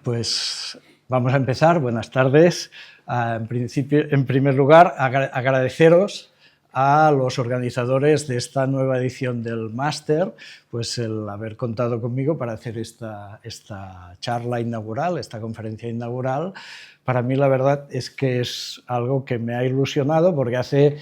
Pues vamos a empezar. Buenas tardes. En primer lugar, agradeceros a los organizadores de esta nueva edición del máster, pues el haber contado conmigo para hacer esta charla inaugural, esta conferencia inaugural. Para mí la verdad es que es algo que me ha ilusionado porque hace,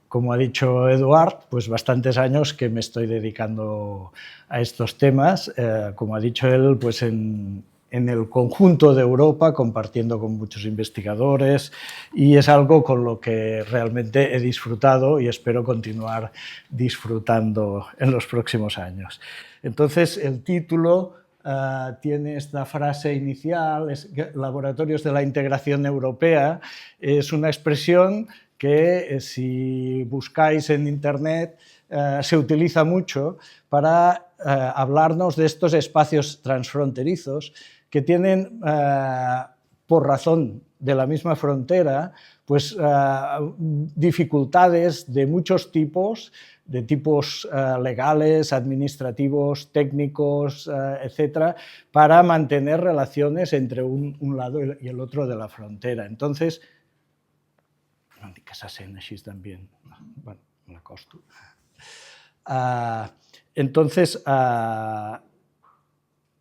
como ha dicho Eduard, pues bastantes años que me estoy dedicando a estos temas, como ha dicho él, pues en el conjunto de Europa, compartiendo con muchos investigadores, y es algo con lo que realmente he disfrutado y espero continuar disfrutando en los próximos años. Entonces, el título tiene esta frase inicial, Laboratorios de la Integración Europea, es una expresión que si buscáis en Internet se utiliza mucho para hablarnos de estos espacios transfronterizos que tienen, por razón de la misma frontera, pues dificultades de muchos tipos, de tipos legales, administrativos, técnicos, etcétera, para mantener relaciones entre un lado y el otro de la frontera. Entonces, que s'assent així también, bueno, m'acosto. Entonces,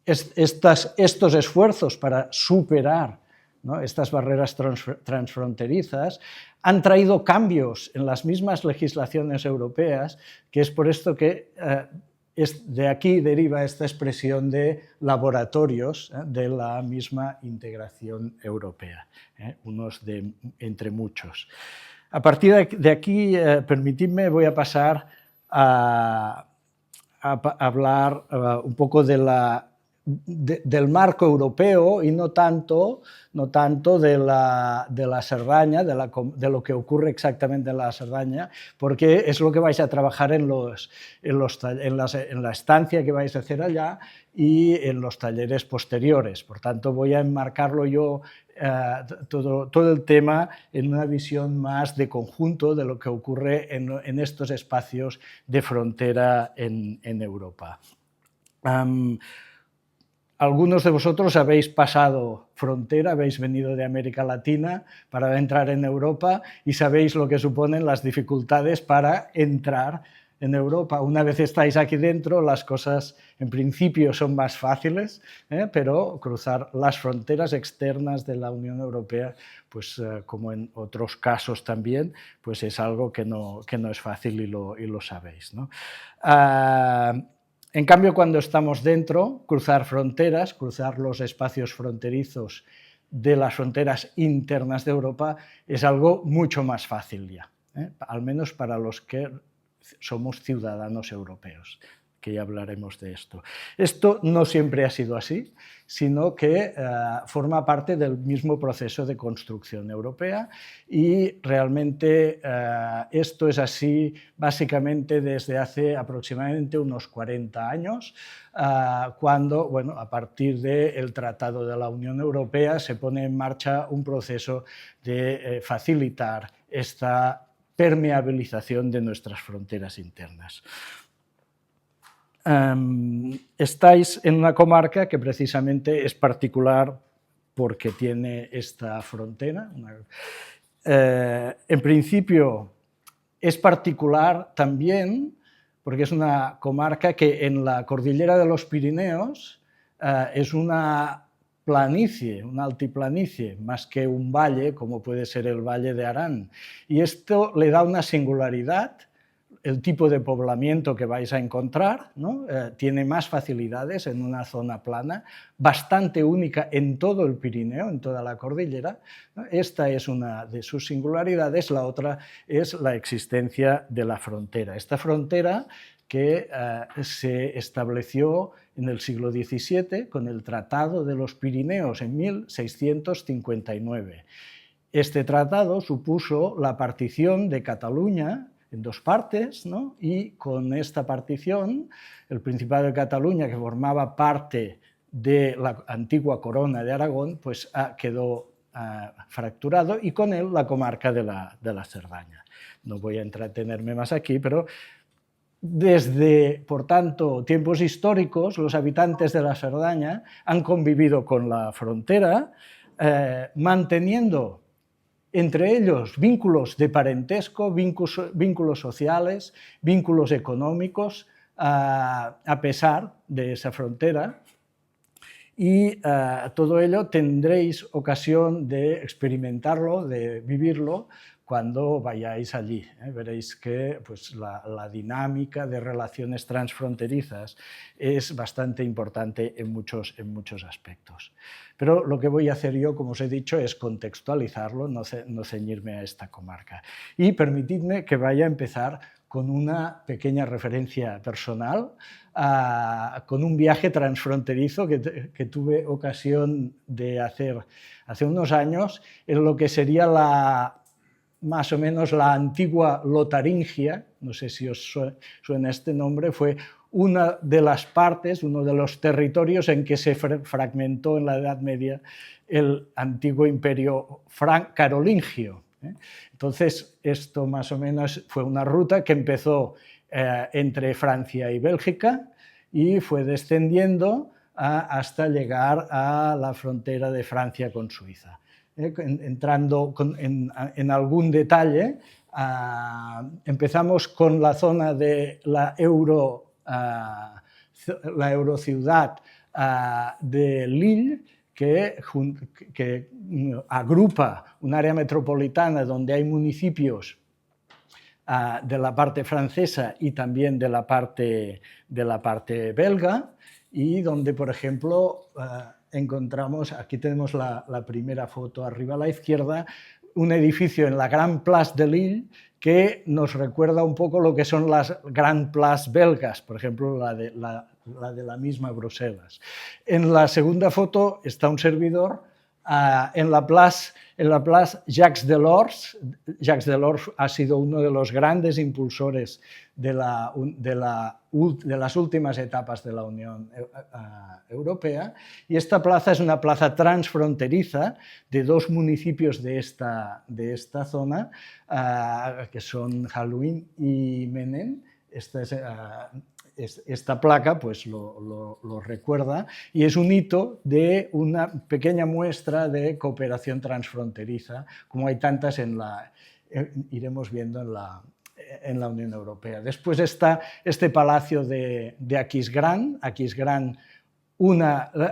estos esfuerzos para superar, ¿no?, estas barreras transfronterizas han traído cambios en las mismas legislaciones europeas, que es por esto que de aquí deriva esta expresión de laboratorios de la misma integración europea, unos entre muchos. A partir de aquí, permitidme, voy a pasar a hablar un poco del marco europeo y no tanto de la Cerdaña, de lo que ocurre exactamente en la Cerdaña, porque es lo que vais a trabajar en la estancia que vais a hacer allá y en los talleres posteriores. Por tanto, voy a enmarcarlo yo todo el tema en una visión más de conjunto de lo que ocurre en estos espacios de frontera en Europa. Algunos de vosotros habéis pasado frontera, habéis venido de América Latina para entrar en Europa y sabéis lo que suponen las dificultades para entrar en Europa. Una vez estáis aquí dentro, las cosas en principio son más fáciles, pero cruzar las fronteras externas de la Unión Europea, pues como en otros casos también, pues es algo que no es fácil y lo sabéis, ¿no? En cambio, cuando estamos dentro, cruzar fronteras, cruzar los espacios fronterizos de las fronteras internas de Europa es algo mucho más fácil ya, al menos para los que somos ciudadanos europeos, que ya hablaremos de esto. Esto no siempre ha sido así, sino que forma parte del mismo proceso de construcción europea y realmente esto es así básicamente desde hace aproximadamente unos 40 años, cuando, bueno, a partir del Tratado de la Unión Europea se pone en marcha un proceso de facilitar esta permeabilización de nuestras fronteras internas. Estáis en una comarca que precisamente es particular porque tiene esta frontera. En principio es particular también porque es una comarca que en la cordillera de los Pirineos es una planicie, una altiplanicie, más que un valle, como puede ser el Valle de Arán. Y esto le da una singularidad. El tipo de poblamiento que vais a encontrar, ¿no? Tiene más facilidades en una zona plana, bastante única en todo el Pirineo, en toda la cordillera, ¿no? Esta es una de sus singularidades, la otra es la existencia de la frontera. Esta frontera que se estableció en el siglo XVII con el Tratado de los Pirineos en 1659. Este tratado supuso la partición de Cataluña en dos partes, ¿no? Y con esta partición, el Principado de Cataluña, que formaba parte de la antigua corona de Aragón, pues quedó fracturado y con él la comarca de la Cerdaña. No voy a entretenerme más aquí, pero Desde, por tanto, tiempos históricos, los habitantes de la Cerdaña han convivido con la frontera, manteniendo entre ellos vínculos de parentesco, vínculos sociales, vínculos económicos, a pesar de esa frontera. Y todo ello tendréis ocasión de experimentarlo, de vivirlo, cuando vayáis allí. Veréis que pues, la dinámica de relaciones transfronterizas es bastante importante en muchos aspectos. Pero lo que voy a hacer yo, como os he dicho, es contextualizarlo, no ceñirme a esta comarca. Y permitidme que vaya a empezar con una pequeña referencia personal, con un viaje transfronterizo que tuve ocasión de hacer hace unos años en lo que sería más o menos la antigua Lotaringia, no sé si os suena este nombre, fue una de las partes, uno de los territorios en que se fragmentó en la Edad Media el antiguo imperio carolingio. Entonces, esto más o menos fue una ruta que empezó entre Francia y Bélgica y fue descendiendo hasta llegar a la frontera de Francia con Suiza. Entrando en algún detalle, empezamos con la zona de la eurociudad de Lille, que agrupa un área metropolitana donde hay municipios de la parte francesa y también de la parte belga, y donde, por ejemplo, encontramos, aquí tenemos la primera foto arriba a la izquierda, un edificio en la Grand Place de Lille que nos recuerda un poco lo que son las Grand Place belgas, por ejemplo, la de la misma Bruselas. En la segunda foto está un servidor en la Place Jacques Delors. Jacques Delors ha sido uno de los grandes impulsores de las últimas etapas de la Unión Europea, y esta plaza es una plaza transfronteriza de dos municipios de esta zona, que son Jalouin y Menin. Esta placa pues, lo recuerda, y es un hito de una pequeña muestra de cooperación transfronteriza, como hay tantas iremos viendo en la Unión Europea. Después está este palacio de Aquisgrán,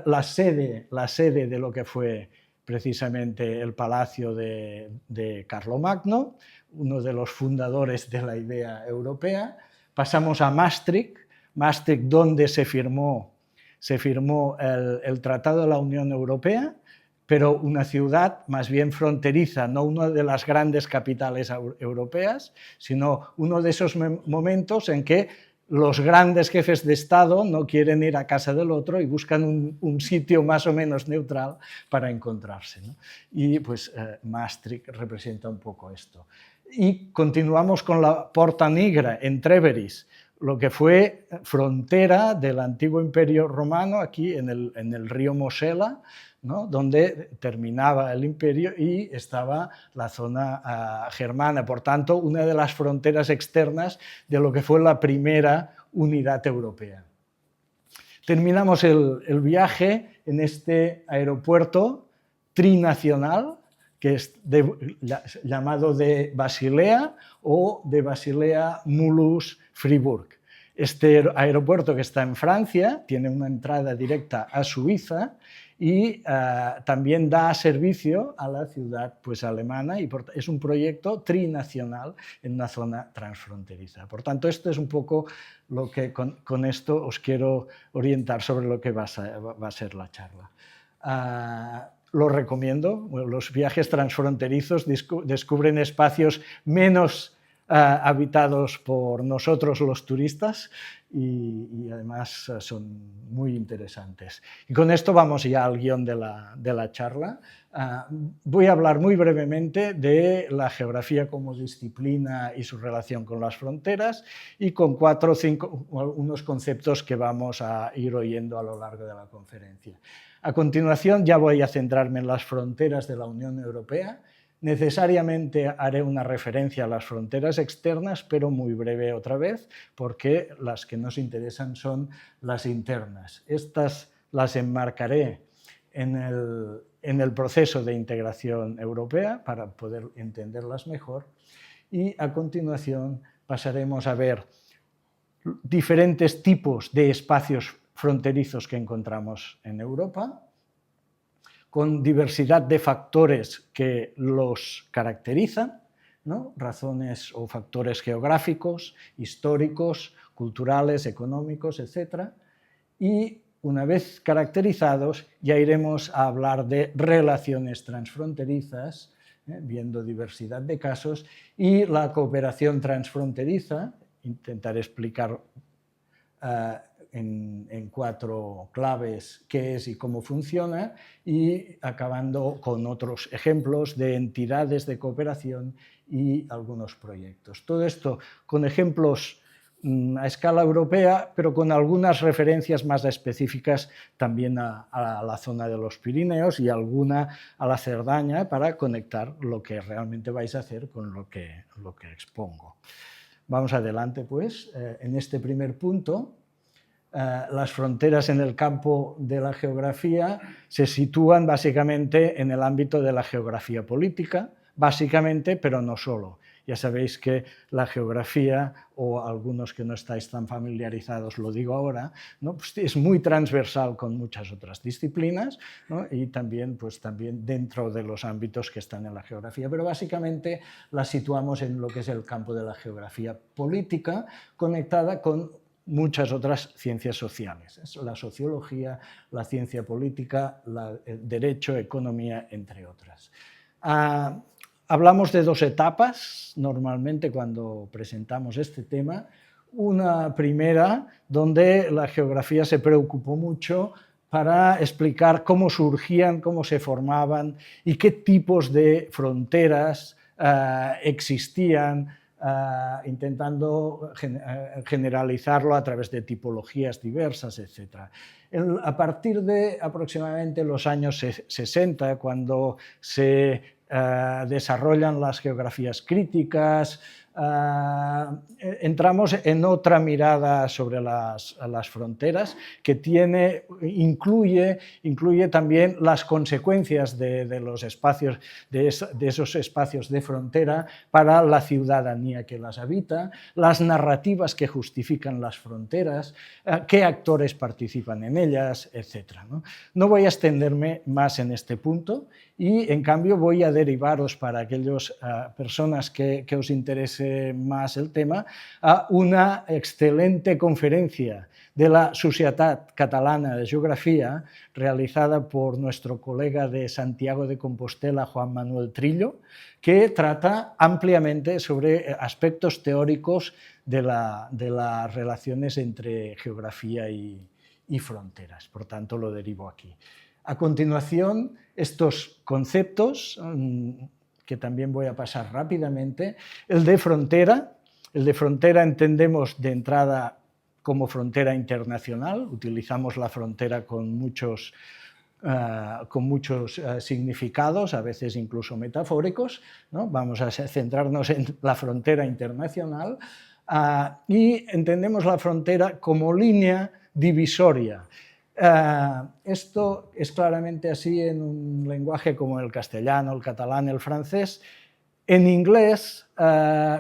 la sede de lo que fue precisamente el palacio de Carlomagno, uno de los fundadores de la idea europea. Pasamos a Maastricht, donde se firmó el Tratado de la Unión Europea, pero una ciudad más bien fronteriza, no una de las grandes capitales europeas, sino uno de esos momentos en que los grandes jefes de Estado no quieren ir a casa del otro y buscan un sitio más o menos neutral para encontrarse, ¿no? Y pues Maastricht representa un poco esto. Y continuamos con la Porta Nigra en Trèveris, lo que fue frontera del antiguo imperio romano, aquí en el río Mosela, ¿no? Donde terminaba el imperio y estaba la zona germana. Por tanto, una de las fronteras externas de lo que fue la primera unidad europea. Terminamos el viaje en este aeropuerto trinacional, que es llamado de Basilea o de Basilea-Mulhouse-Fribourg. Este aeropuerto, que está en Francia, tiene una entrada directa a Suiza y también da servicio a la ciudad pues, alemana, y es un proyecto trinacional en una zona transfronteriza. Por tanto, esto es un poco lo que con esto os quiero orientar sobre lo que va a ser la charla. Lo recomiendo. Los viajes transfronterizos descubren espacios menos habitados por nosotros los turistas y además son muy interesantes. Y con esto vamos ya al guión de la charla. Voy a hablar muy brevemente de la geografía como disciplina y su relación con las fronteras, y con 4 o 5 unos conceptos que vamos a ir oyendo a lo largo de la conferencia. A continuación ya voy a centrarme en las fronteras de la Unión Europea, Necesariamente haré una referencia a las fronteras externas, pero muy breve otra vez, porque las que nos interesan son las internas. Estas las enmarcaré en el proceso de integración europea para poder entenderlas mejor, y a continuación pasaremos a ver diferentes tipos de espacios fronterizos que encontramos en Europa, con diversidad de factores que los caracterizan, ¿no? Razones o factores geográficos, históricos, culturales, económicos, etc. Y una vez caracterizados, ya iremos a hablar de relaciones transfronterizas, viendo diversidad de casos, y la cooperación transfronteriza. Intentaré explicar en 4 claves qué es y cómo funciona, y acabando con otros ejemplos de entidades de cooperación y algunos proyectos. Todo esto con ejemplos a escala europea, pero con algunas referencias más específicas también a la zona de los Pirineos y alguna a la Cerdaña, para conectar lo que realmente vais a hacer con lo que expongo. Vamos adelante, pues. En este primer punto, las fronteras en el campo de la geografía se sitúan básicamente en el ámbito de la geografía política, básicamente, pero no solo. Ya sabéis que la geografía, o algunos que no estáis tan familiarizados lo digo ahora, ¿no? Pues es muy transversal con muchas otras disciplinas, ¿no? Y también, pues, también dentro de los ámbitos que están en la geografía, pero básicamente la situamos en lo que es el campo de la geografía política, conectada con muchas otras ciencias sociales, la sociología, la ciencia política, el derecho, economía, entre otras. Hablamos de 2 etapas normalmente cuando presentamos este tema. Una primera, donde la geografía se preocupó mucho para explicar cómo surgían, cómo se formaban y qué tipos de fronteras existían, intentando generalizarlo a través de tipologías diversas, etc. A partir de aproximadamente los años 60, cuando se desarrollan las geografías críticas, entramos en otra mirada sobre las fronteras que incluye también las consecuencias de los espacios, de esos espacios de frontera para la ciudadanía que las habita, las narrativas que justifican las fronteras, qué actores participan en ellas, etc. No voy a extenderme más en este punto, y en cambio voy a derivaros, para aquellas personas que os interese más el tema, a una excelente conferencia de la Societat Catalana de Geografía, realizada por nuestro colega de Santiago de Compostela, Juan Manuel Trillo, que trata ampliamente sobre aspectos teóricos de las relaciones entre geografía y fronteras. Por tanto, lo derivo aquí. A continuación, estos conceptos, que también voy a pasar rápidamente. El de frontera entendemos de entrada como frontera internacional. Utilizamos la frontera con muchos significados, a veces incluso metafóricos, ¿no? Vamos a centrarnos en la frontera internacional, y entendemos la frontera como línea divisoria. Esto es claramente así en un lenguaje como el castellano, el catalán, el francés. En inglés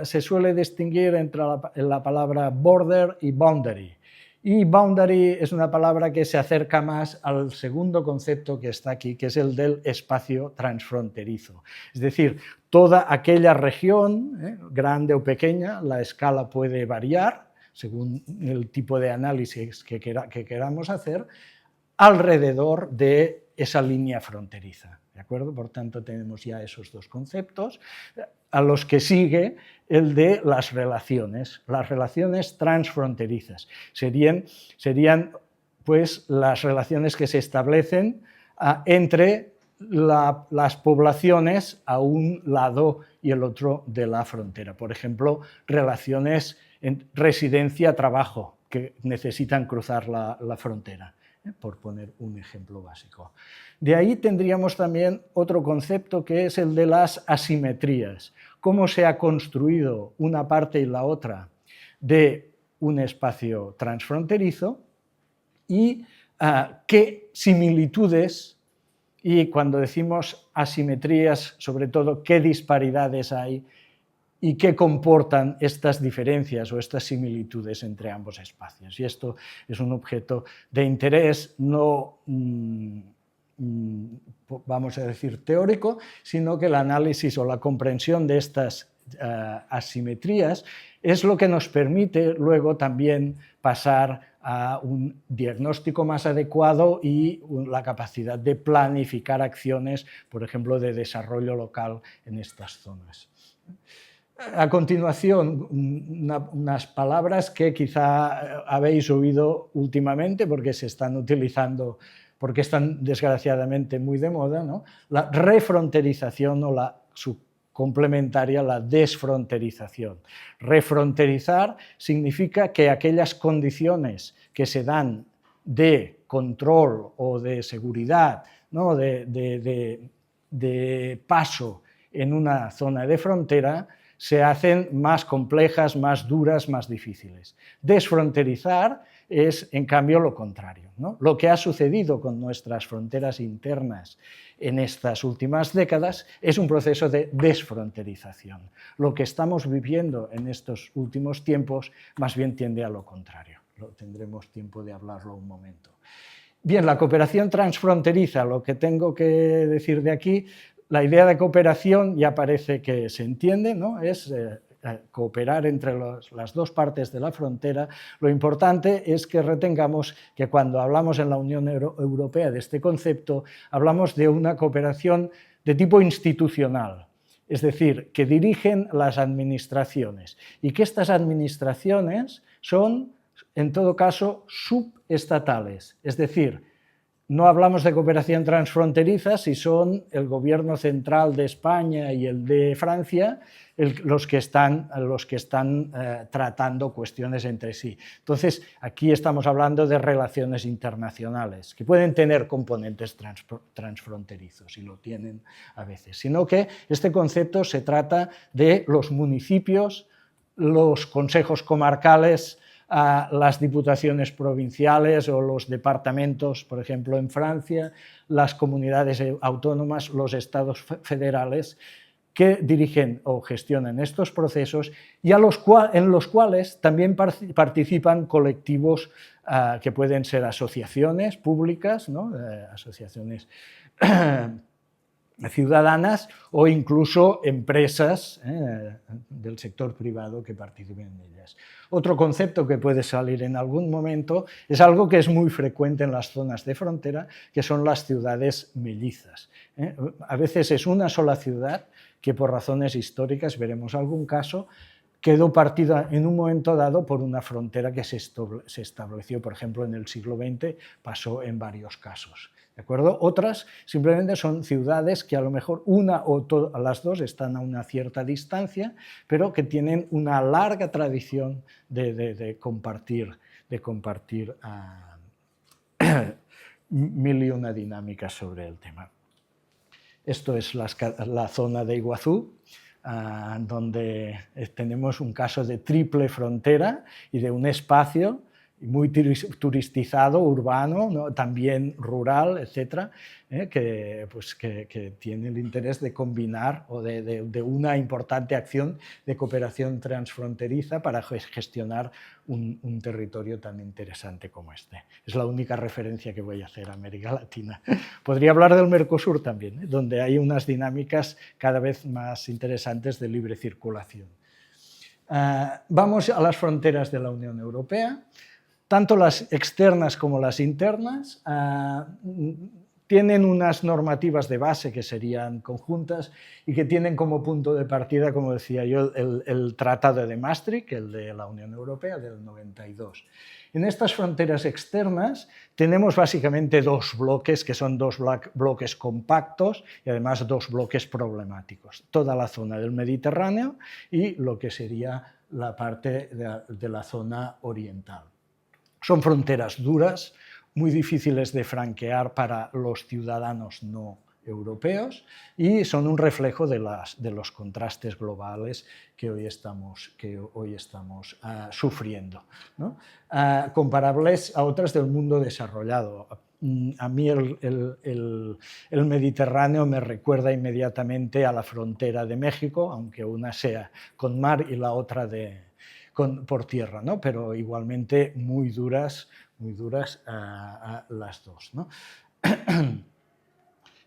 se suele distinguir entre la palabra border y boundary. Y boundary es una palabra que se acerca más al segundo concepto que está aquí, que es el del espacio transfronterizo. Es decir, toda aquella región, grande o pequeña, la escala puede variar según el tipo de análisis que queramos hacer, alrededor de esa línea fronteriza. ¿De acuerdo? Por tanto, tenemos ya esos 2 conceptos, a los que sigue el de las relaciones transfronterizas. Serían pues, las relaciones que se establecen entre las poblaciones a un lado y el otro de la frontera. Por ejemplo, relaciones en residencia-trabajo que necesitan cruzar la frontera. por poner un ejemplo básico. De ahí tendríamos también otro concepto que es el de las asimetrías. Cómo se ha construido una parte y la otra de un espacio transfronterizo y qué similitudes, y cuando decimos asimetrías, sobre todo, qué disparidades hay y qué comportan estas diferencias o estas similitudes entre ambos espacios. Y esto es un objeto de interés no, vamos a decir, teórico, sino que el análisis o la comprensión de estas asimetrías es lo que nos permite luego también pasar a un diagnóstico más adecuado y la capacidad de planificar acciones, por ejemplo, de desarrollo local en estas zonas. A continuación, unas palabras que quizá habéis oído últimamente porque se están utilizando, porque están desgraciadamente muy de moda, ¿no? La refronterización o la complementaria, la desfronterización. Refronterizar significa que aquellas condiciones que se dan de control o de seguridad, ¿no? de paso en una zona de frontera, se hacen más complejas, más duras, más difíciles. Desfronterizar es, en cambio, lo contrario, ¿no? Lo que ha sucedido con nuestras fronteras internas en estas últimas décadas es un proceso de desfronterización. Lo que estamos viviendo en estos últimos tiempos más bien tiende a lo contrario. Tendremos tiempo de hablarlo un momento. Bien, la cooperación transfronteriza, lo que tengo que decir de aquí, la idea de cooperación ya parece que se entiende, ¿no? Es cooperar entre las dos partes de la frontera. Lo importante es que retengamos que cuando hablamos en la Unión Europea de este concepto, hablamos de una cooperación de tipo institucional, es decir, que dirigen las administraciones y que estas administraciones son, en todo caso, subestatales, es decir, no hablamos de cooperación transfronteriza si son el gobierno central de España y el de Francia los que están tratando cuestiones entre sí. Entonces, aquí estamos hablando de relaciones internacionales, que pueden tener componentes transfronterizos, y lo tienen a veces, sino que este concepto se trata de los municipios, los consejos comarcales, a las diputaciones provinciales o los departamentos, por ejemplo, en Francia, las comunidades autónomas, los estados federales, que dirigen o gestionan estos procesos y en los cuales también participan colectivos que pueden ser asociaciones públicas, ¿no? Asociaciones ciudadanas o incluso empresas del sector privado que participen en ellas. Otro concepto que puede salir en algún momento es algo que es muy frecuente en las zonas de frontera, que son las ciudades mellizas. A veces es una sola ciudad que por razones históricas, veremos algún caso, quedó partida en un momento dado por una frontera que se estableció, por ejemplo, en el siglo XX, pasó en varios casos. ¿De acuerdo? Otras simplemente son ciudades que a lo mejor una o las dos están a una cierta distancia, pero que tienen una larga tradición de compartir mil y una dinámicas sobre el tema. Esto es la zona de Iguazú, donde tenemos un caso de triple frontera y de un espacio muy turistizado, urbano, ¿no? También rural, etcétera, que tiene el interés de combinar o de una importante acción de cooperación transfronteriza para gestionar un territorio tan interesante como este. Es la única referencia que voy a hacer a América Latina. Podría hablar del Mercosur también, donde hay unas dinámicas cada vez más interesantes de libre circulación. Vamos a las fronteras de la Unión Europea. Tanto las externas como las internas tienen unas normativas de base que serían conjuntas y que tienen como punto de partida, como decía yo, el Tratado de Maastricht, el de la Unión Europea del 92. En estas fronteras externas tenemos básicamente dos bloques, que son dos bloques compactos y además dos bloques problemáticos. Toda la zona del Mediterráneo y lo que sería la parte de la zona oriental. Son fronteras duras, muy difíciles de franquear para los ciudadanos no europeos y son un reflejo de los contrastes globales que hoy estamos sufriendo, ¿no? Comparables a otras del mundo desarrollado. A mí el Mediterráneo me recuerda inmediatamente a la frontera de México, aunque una sea con mar y la otra por tierra, ¿no? Pero igualmente muy duras las dos, ¿no?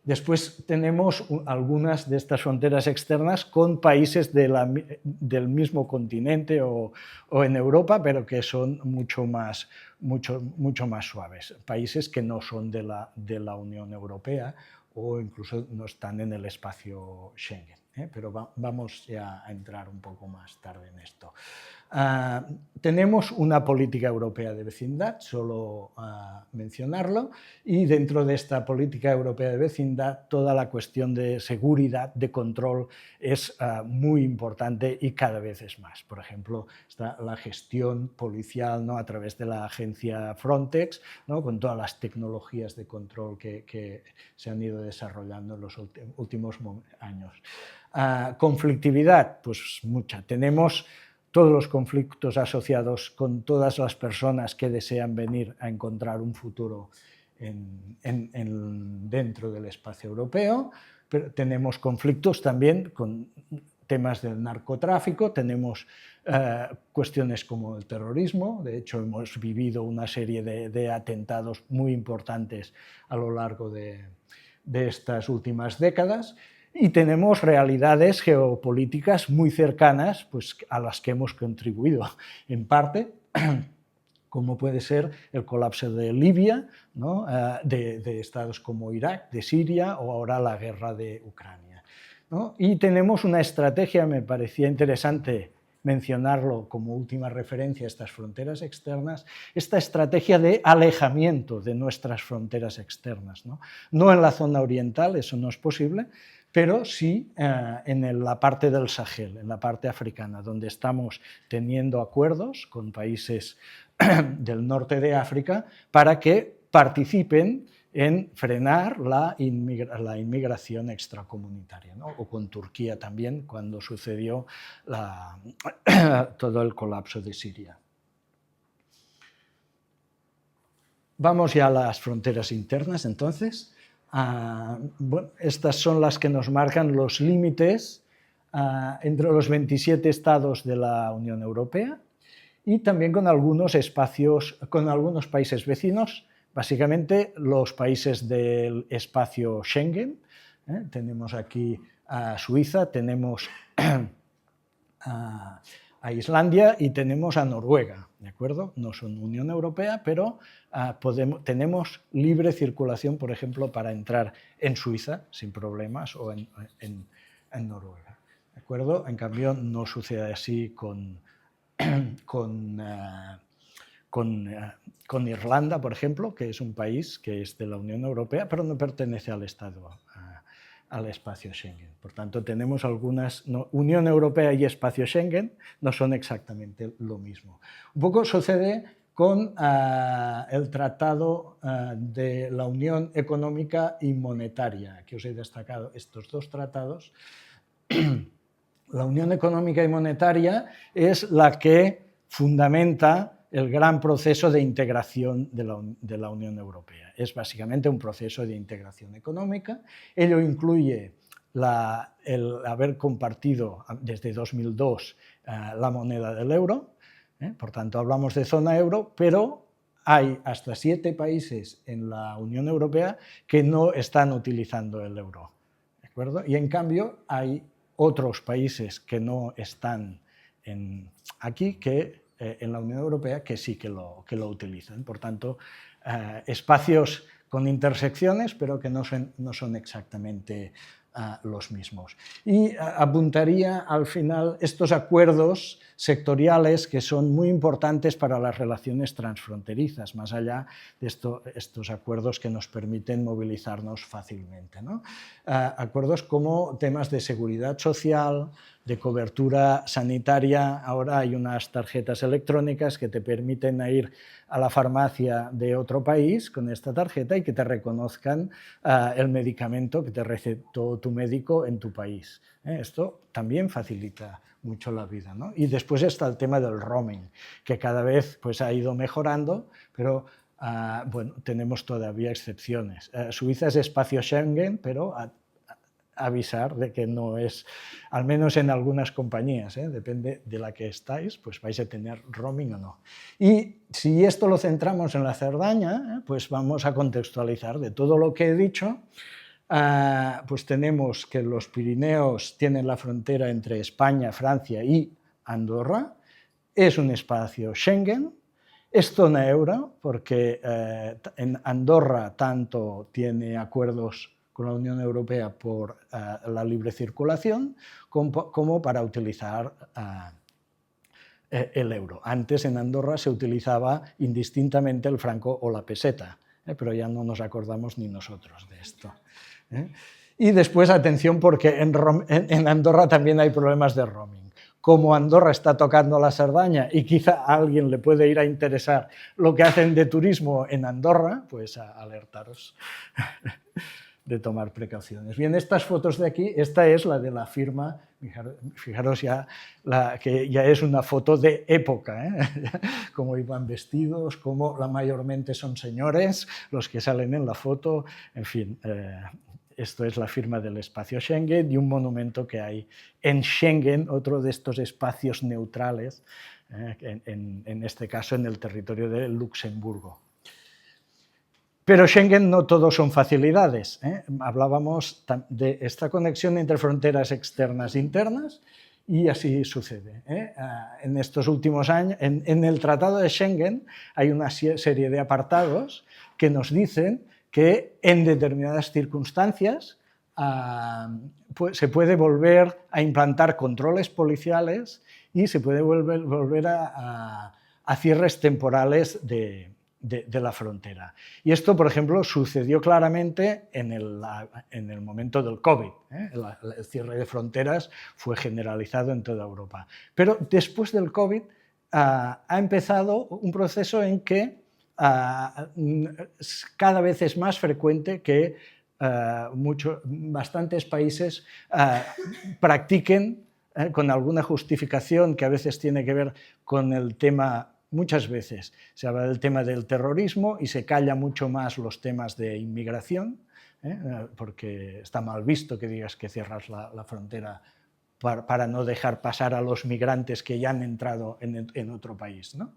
Después tenemos algunas de estas fronteras externas con países del mismo continente o en Europa, pero que son mucho más suaves. Países que no son de la Unión Europea o incluso no están en el espacio Schengen. Pero vamos ya a entrar un poco más tarde en esto. Tenemos una política europea de vecindad, solo mencionarlo, y dentro de esta política europea de vecindad toda la cuestión de seguridad, de control, es muy importante y cada vez es más. Por ejemplo, está la gestión policial, ¿no?, a través de la agencia Frontex, ¿no?, con todas las tecnologías de control que se han ido desarrollando en los últimos años. Conflictividad, pues mucha. Tenemos todos los conflictos asociados con todas las personas que desean venir a encontrar un futuro dentro del espacio europeo, pero tenemos conflictos también con temas del narcotráfico, tenemos cuestiones como el terrorismo. De hecho, hemos vivido una serie de atentados muy importantes a lo largo de estas últimas décadas. Y tenemos realidades geopolíticas muy cercanas, pues, a las que hemos contribuido en parte, como puede ser el colapso de Libia, ¿no?, de estados como Irak, de Siria o ahora la guerra de Ucrania, ¿no? Y tenemos una estrategia, me parecía interesante mencionarlo como última referencia a estas fronteras externas, esta estrategia de alejamiento de nuestras fronteras externas, ¿no? No en la zona oriental, eso no es posible, pero sí en la parte del Sahel, en la parte africana, donde estamos teniendo acuerdos con países del norte de África para que participen en frenar la inmigración extracomunitaria, ¿no? O con Turquía también, cuando sucedió todo el colapso de Siria. Vamos ya a las fronteras internas, entonces. Bueno, estas son las que nos marcan los límites entre los 27 estados de la Unión Europea y también con algunos países vecinos, básicamente los países del espacio Schengen. Tenemos aquí a Suiza, tenemos a Islandia y tenemos a Noruega, ¿de acuerdo? No son Unión Europea, pero tenemos libre circulación, por ejemplo, para entrar en Suiza sin problemas o en Noruega, ¿de acuerdo? En cambio, no sucede así con Irlanda, por ejemplo, que es un país que es de la Unión Europea, pero no pertenece al espacio Schengen. Por tanto, tenemos algunas... Unión Europea y espacio Schengen no son exactamente lo mismo. Un poco sucede con el Tratado de la Unión Económica y Monetaria. Aquí os he destacado estos dos tratados. La Unión Económica y Monetaria es la que fundamenta el gran proceso de integración de la Unión Europea. Es básicamente un proceso de integración económica. Ello incluye el haber compartido desde 2002 la moneda del euro. Por tanto, hablamos de zona euro, pero hay hasta 7 países en la Unión Europea que no están utilizando el euro, ¿de acuerdo? Y en cambio hay otros países que no están aquí, en la Unión Europea, que sí que lo utilizan. Por tanto, espacios con intersecciones, pero que no son exactamente los mismos. Y apuntaría al final estos acuerdos sectoriales que son muy importantes para las relaciones transfronterizas, más allá de estos acuerdos que nos permiten movilizarnos fácilmente, ¿no? Acuerdos como temas de seguridad social, de cobertura sanitaria, ahora hay unas tarjetas electrónicas que te permiten ir a la farmacia de otro país con esta tarjeta y que te reconozcan el medicamento que te recetó tu médico en tu país. Esto también facilita mucho la vida, ¿no? Y después está el tema del roaming, que cada vez pues, ha ido mejorando, pero bueno, tenemos todavía excepciones. Suiza es espacio Schengen, pero avisar de que no es, al menos en algunas compañías, depende de la que estáis, pues vais a tener roaming o no. Y si esto lo centramos en la Cerdaña, pues vamos a contextualizar de todo lo que he dicho. Pues tenemos que los Pirineos tienen la frontera entre España, Francia y Andorra, es un espacio Schengen, es zona euro, porque en Andorra tanto tiene acuerdos con la Unión Europea por la libre circulación como para utilizar el euro. Antes en Andorra se utilizaba indistintamente el franco o la peseta, pero ya no nos acordamos ni nosotros de esto. Y después, atención, porque en Andorra también hay problemas de roaming. Como Andorra está tocando la Cerdaña y quizá a alguien le puede ir a interesar lo que hacen de turismo en Andorra, pues a alertaros de tomar precauciones. Bien, estas fotos de aquí, esta es la de la firma, fijaros ya, que ya es una foto de época, cómo iban vestidos, cómo mayormente son señores los que salen en la foto, en fin. Esto es la firma del espacio Schengen y un monumento que hay en Schengen, otro de estos espacios neutrales, en este caso en el territorio de Luxemburgo. Pero Schengen no todo son facilidades. Hablábamos de esta conexión entre fronteras externas e internas y así sucede. En estos últimos años, en el Tratado de Schengen hay una serie de apartados que nos dicen que en determinadas circunstancias se puede volver a implantar controles policiales y se puede volver a cierres temporales de la frontera. Y esto, por ejemplo, sucedió claramente en el momento del COVID. El cierre de fronteras fue generalizado en toda Europa. Pero después del COVID ha empezado un proceso en que cada vez es más frecuente que bastantes países practiquen con alguna justificación que a veces tiene que ver con el tema, muchas veces se habla del tema del terrorismo y se calla mucho más los temas de inmigración, porque está mal visto que digas que cierras la frontera para no dejar pasar a los migrantes que ya han entrado en otro país, ¿no?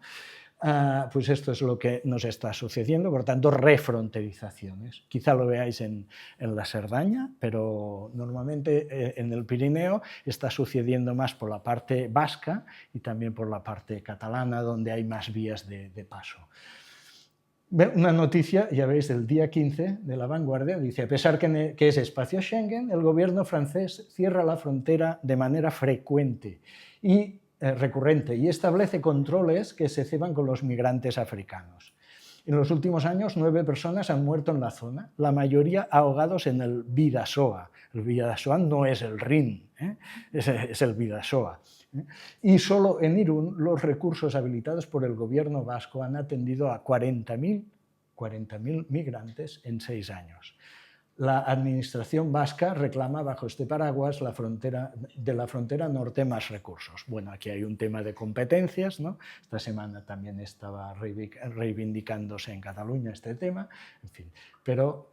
Pues esto es lo que nos está sucediendo, por tanto, refronterizaciones. Quizá lo veáis en la Cerdaña, pero normalmente en el Pirineo está sucediendo más por la parte vasca y también por la parte catalana, donde hay más vías de paso. Una noticia, ya veis, del día 15 de La Vanguardia, dice: a pesar que es espacio Schengen, el gobierno francés cierra la frontera de manera frecuente y recurrente y establece controles que se ceban con los migrantes africanos. En los últimos años, 9 personas han muerto en la zona, la mayoría ahogados en el Bidasoa. El Bidasoa no es el Rin, es el Bidasoa. Y solo en Irún los recursos habilitados por el gobierno vasco han atendido a 40.000 migrantes en 6 años. La administración vasca reclama bajo este paraguas la frontera norte más recursos. Bueno, aquí hay un tema de competencias, ¿no? Esta semana también estaba reivindicándose en Cataluña este tema, en fin. Pero,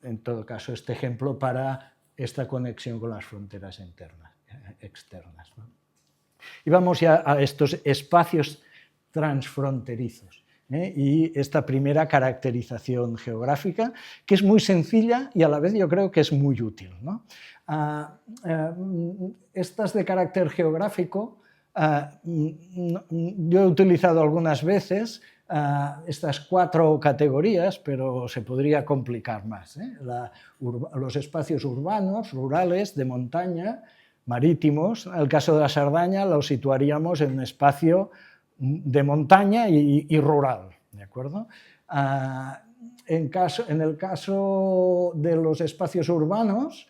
en todo caso, este ejemplo para esta conexión con las fronteras externas, ¿no? Y vamos ya a estos espacios transfronterizos. Y esta primera caracterización geográfica, que es muy sencilla y a la vez yo creo que es muy útil, ¿no? Estas de carácter geográfico, yo he utilizado algunas veces estas 4 categorías, pero se podría complicar más, los espacios urbanos, rurales, de montaña, marítimos. En el caso de la Cerdaña lo situaríamos en un espacio de montaña y rural, ¿de acuerdo? En el caso de los espacios urbanos,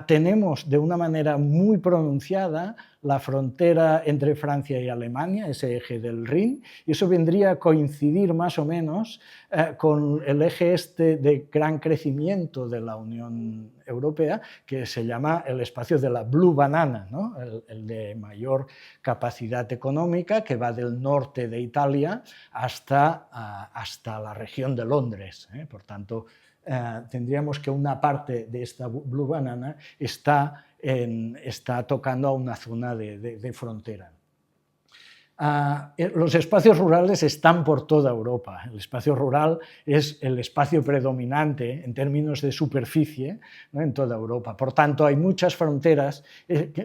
tenemos de una manera muy pronunciada la frontera entre Francia y Alemania, ese eje del Rin, y eso vendría a coincidir más o menos con el eje este de gran crecimiento de la Unión Europea, que se llama el espacio de la Blue Banana, ¿no? el de mayor capacidad económica, que va del norte de Italia hasta la región de Londres. Por tanto, tendríamos que una parte de esta Blue Banana está tocando a una zona de frontera. Los espacios rurales están por toda Europa. El espacio rural es el espacio predominante en términos de superficie, ¿no?, en toda Europa. Por tanto, hay muchas fronteras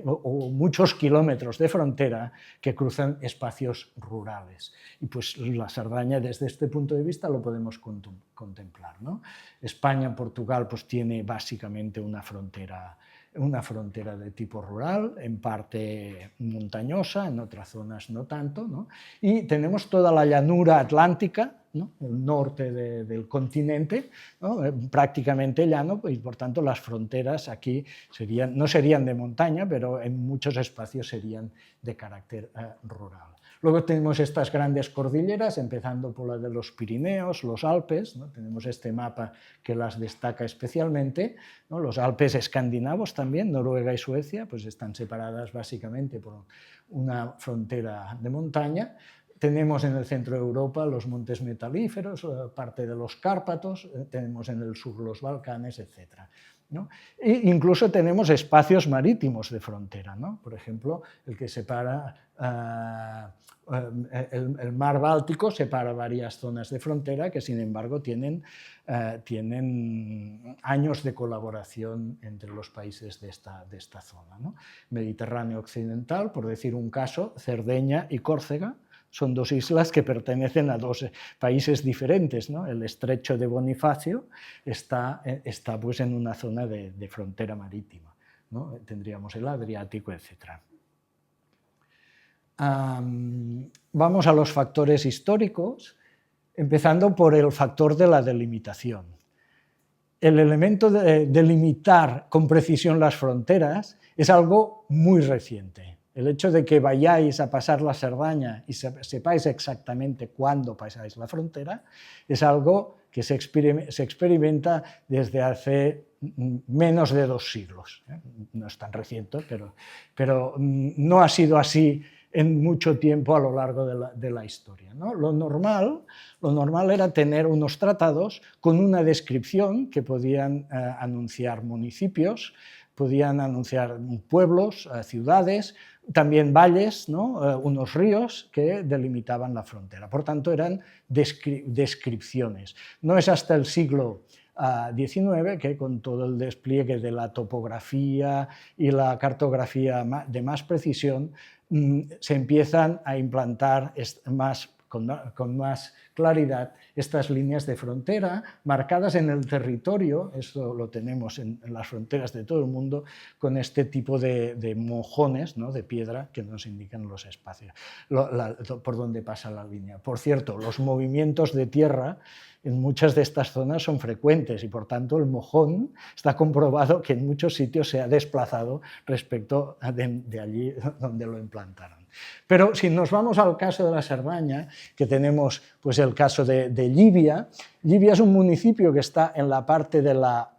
o muchos kilómetros de frontera que cruzan espacios rurales. Y pues la Cerdaña, desde este punto de vista, lo podemos contemplar, ¿no? España, Portugal, pues tiene básicamente una frontera de tipo rural, en parte montañosa, en otras zonas no tanto, ¿no? Y tenemos toda la llanura atlántica, ¿no?, el norte del continente, ¿no?, prácticamente llano, y por tanto las fronteras aquí no serían de montaña, pero en muchos espacios serían de carácter rural. Luego tenemos estas grandes cordilleras, empezando por la de los Pirineos, los Alpes, ¿no? Tenemos este mapa que las destaca especialmente, ¿no? Los Alpes escandinavos también, Noruega y Suecia, pues están separadas básicamente por una frontera de montaña. Tenemos en el centro de Europa los montes metalíferos, parte de los Cárpatos, tenemos en el sur los Balcanes, etc., ¿no? E incluso tenemos espacios marítimos de frontera, ¿no? Por ejemplo, el que separa el mar Báltico separa varias zonas de frontera que, sin embargo, tienen años de colaboración entre los países de esta zona, ¿no? Mediterráneo occidental, por decir un caso, Cerdeña y Córcega son dos islas que pertenecen a dos países diferentes, ¿no? El estrecho de Bonifacio está pues en una zona de frontera marítima, ¿no? Tendríamos el Adriático, etc. Vamos a los factores históricos, empezando por el factor de la delimitación. El elemento de delimitar con precisión las fronteras es algo muy reciente. El hecho de que vayáis a pasar la Cerdaña y sepáis exactamente cuándo pasáis la frontera es algo que se experimenta desde hace menos de 2 siglos. No es tan reciente, pero no ha sido así en mucho tiempo a lo largo de la historia, ¿no? Lo normal era tener unos tratados con una descripción que podían anunciar municipios, podían anunciar pueblos, ciudades, también valles, ¿no?, unos ríos que delimitaban la frontera. Por tanto, eran descripciones. No es hasta el siglo XIX que, con todo el despliegue de la topografía y la cartografía de más precisión, se empiezan a implantar con más claridad estas líneas de frontera marcadas en el territorio. Esto lo tenemos en las fronteras de todo el mundo, con este tipo de mojones, ¿no?, de piedra que nos indican los espacios, por donde pasa la línea. Por cierto, los movimientos de tierra en muchas de estas zonas son frecuentes y, por tanto, el mojón está comprobado que en muchos sitios se ha desplazado respecto de allí donde lo implantaron. Pero si nos vamos al caso de la Cerdaña, que tenemos pues el caso de Llívia. Llívia es un municipio que está en la parte de la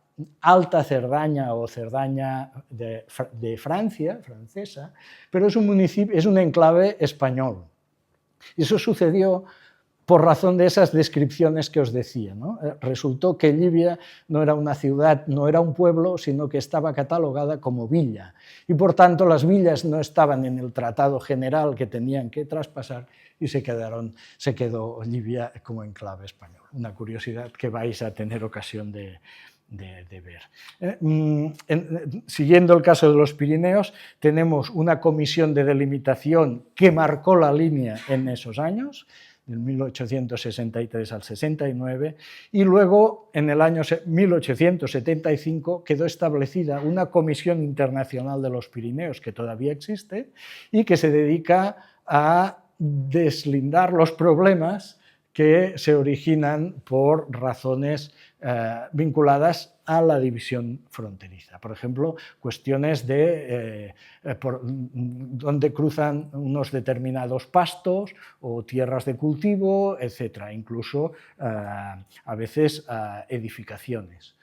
Alta Cerdaña o Cerdaña de Francia, francesa, pero es un municipio, es un enclave español. Y eso sucedió por razón de esas descripciones que os decía, ¿no? Resultó que Llívia no era una ciudad, no era un pueblo, sino que estaba catalogada como villa. Y por tanto las villas no estaban en el tratado general que tenían que traspasar y se quedó Llívia como enclave español. Una curiosidad que vais a tener ocasión de ver. Siguiendo el caso de los Pirineos, tenemos una comisión de delimitación que marcó la línea en esos años, del 1863 al 69, y luego en el año 1875 quedó establecida una Comisión Internacional de los Pirineos, que todavía existe, y que se dedica a deslindar los problemas que se originan por razones vinculadas a la división fronteriza. Por ejemplo, cuestiones de dónde cruzan unos determinados pastos o tierras de cultivo, etc. Incluso a veces edificaciones.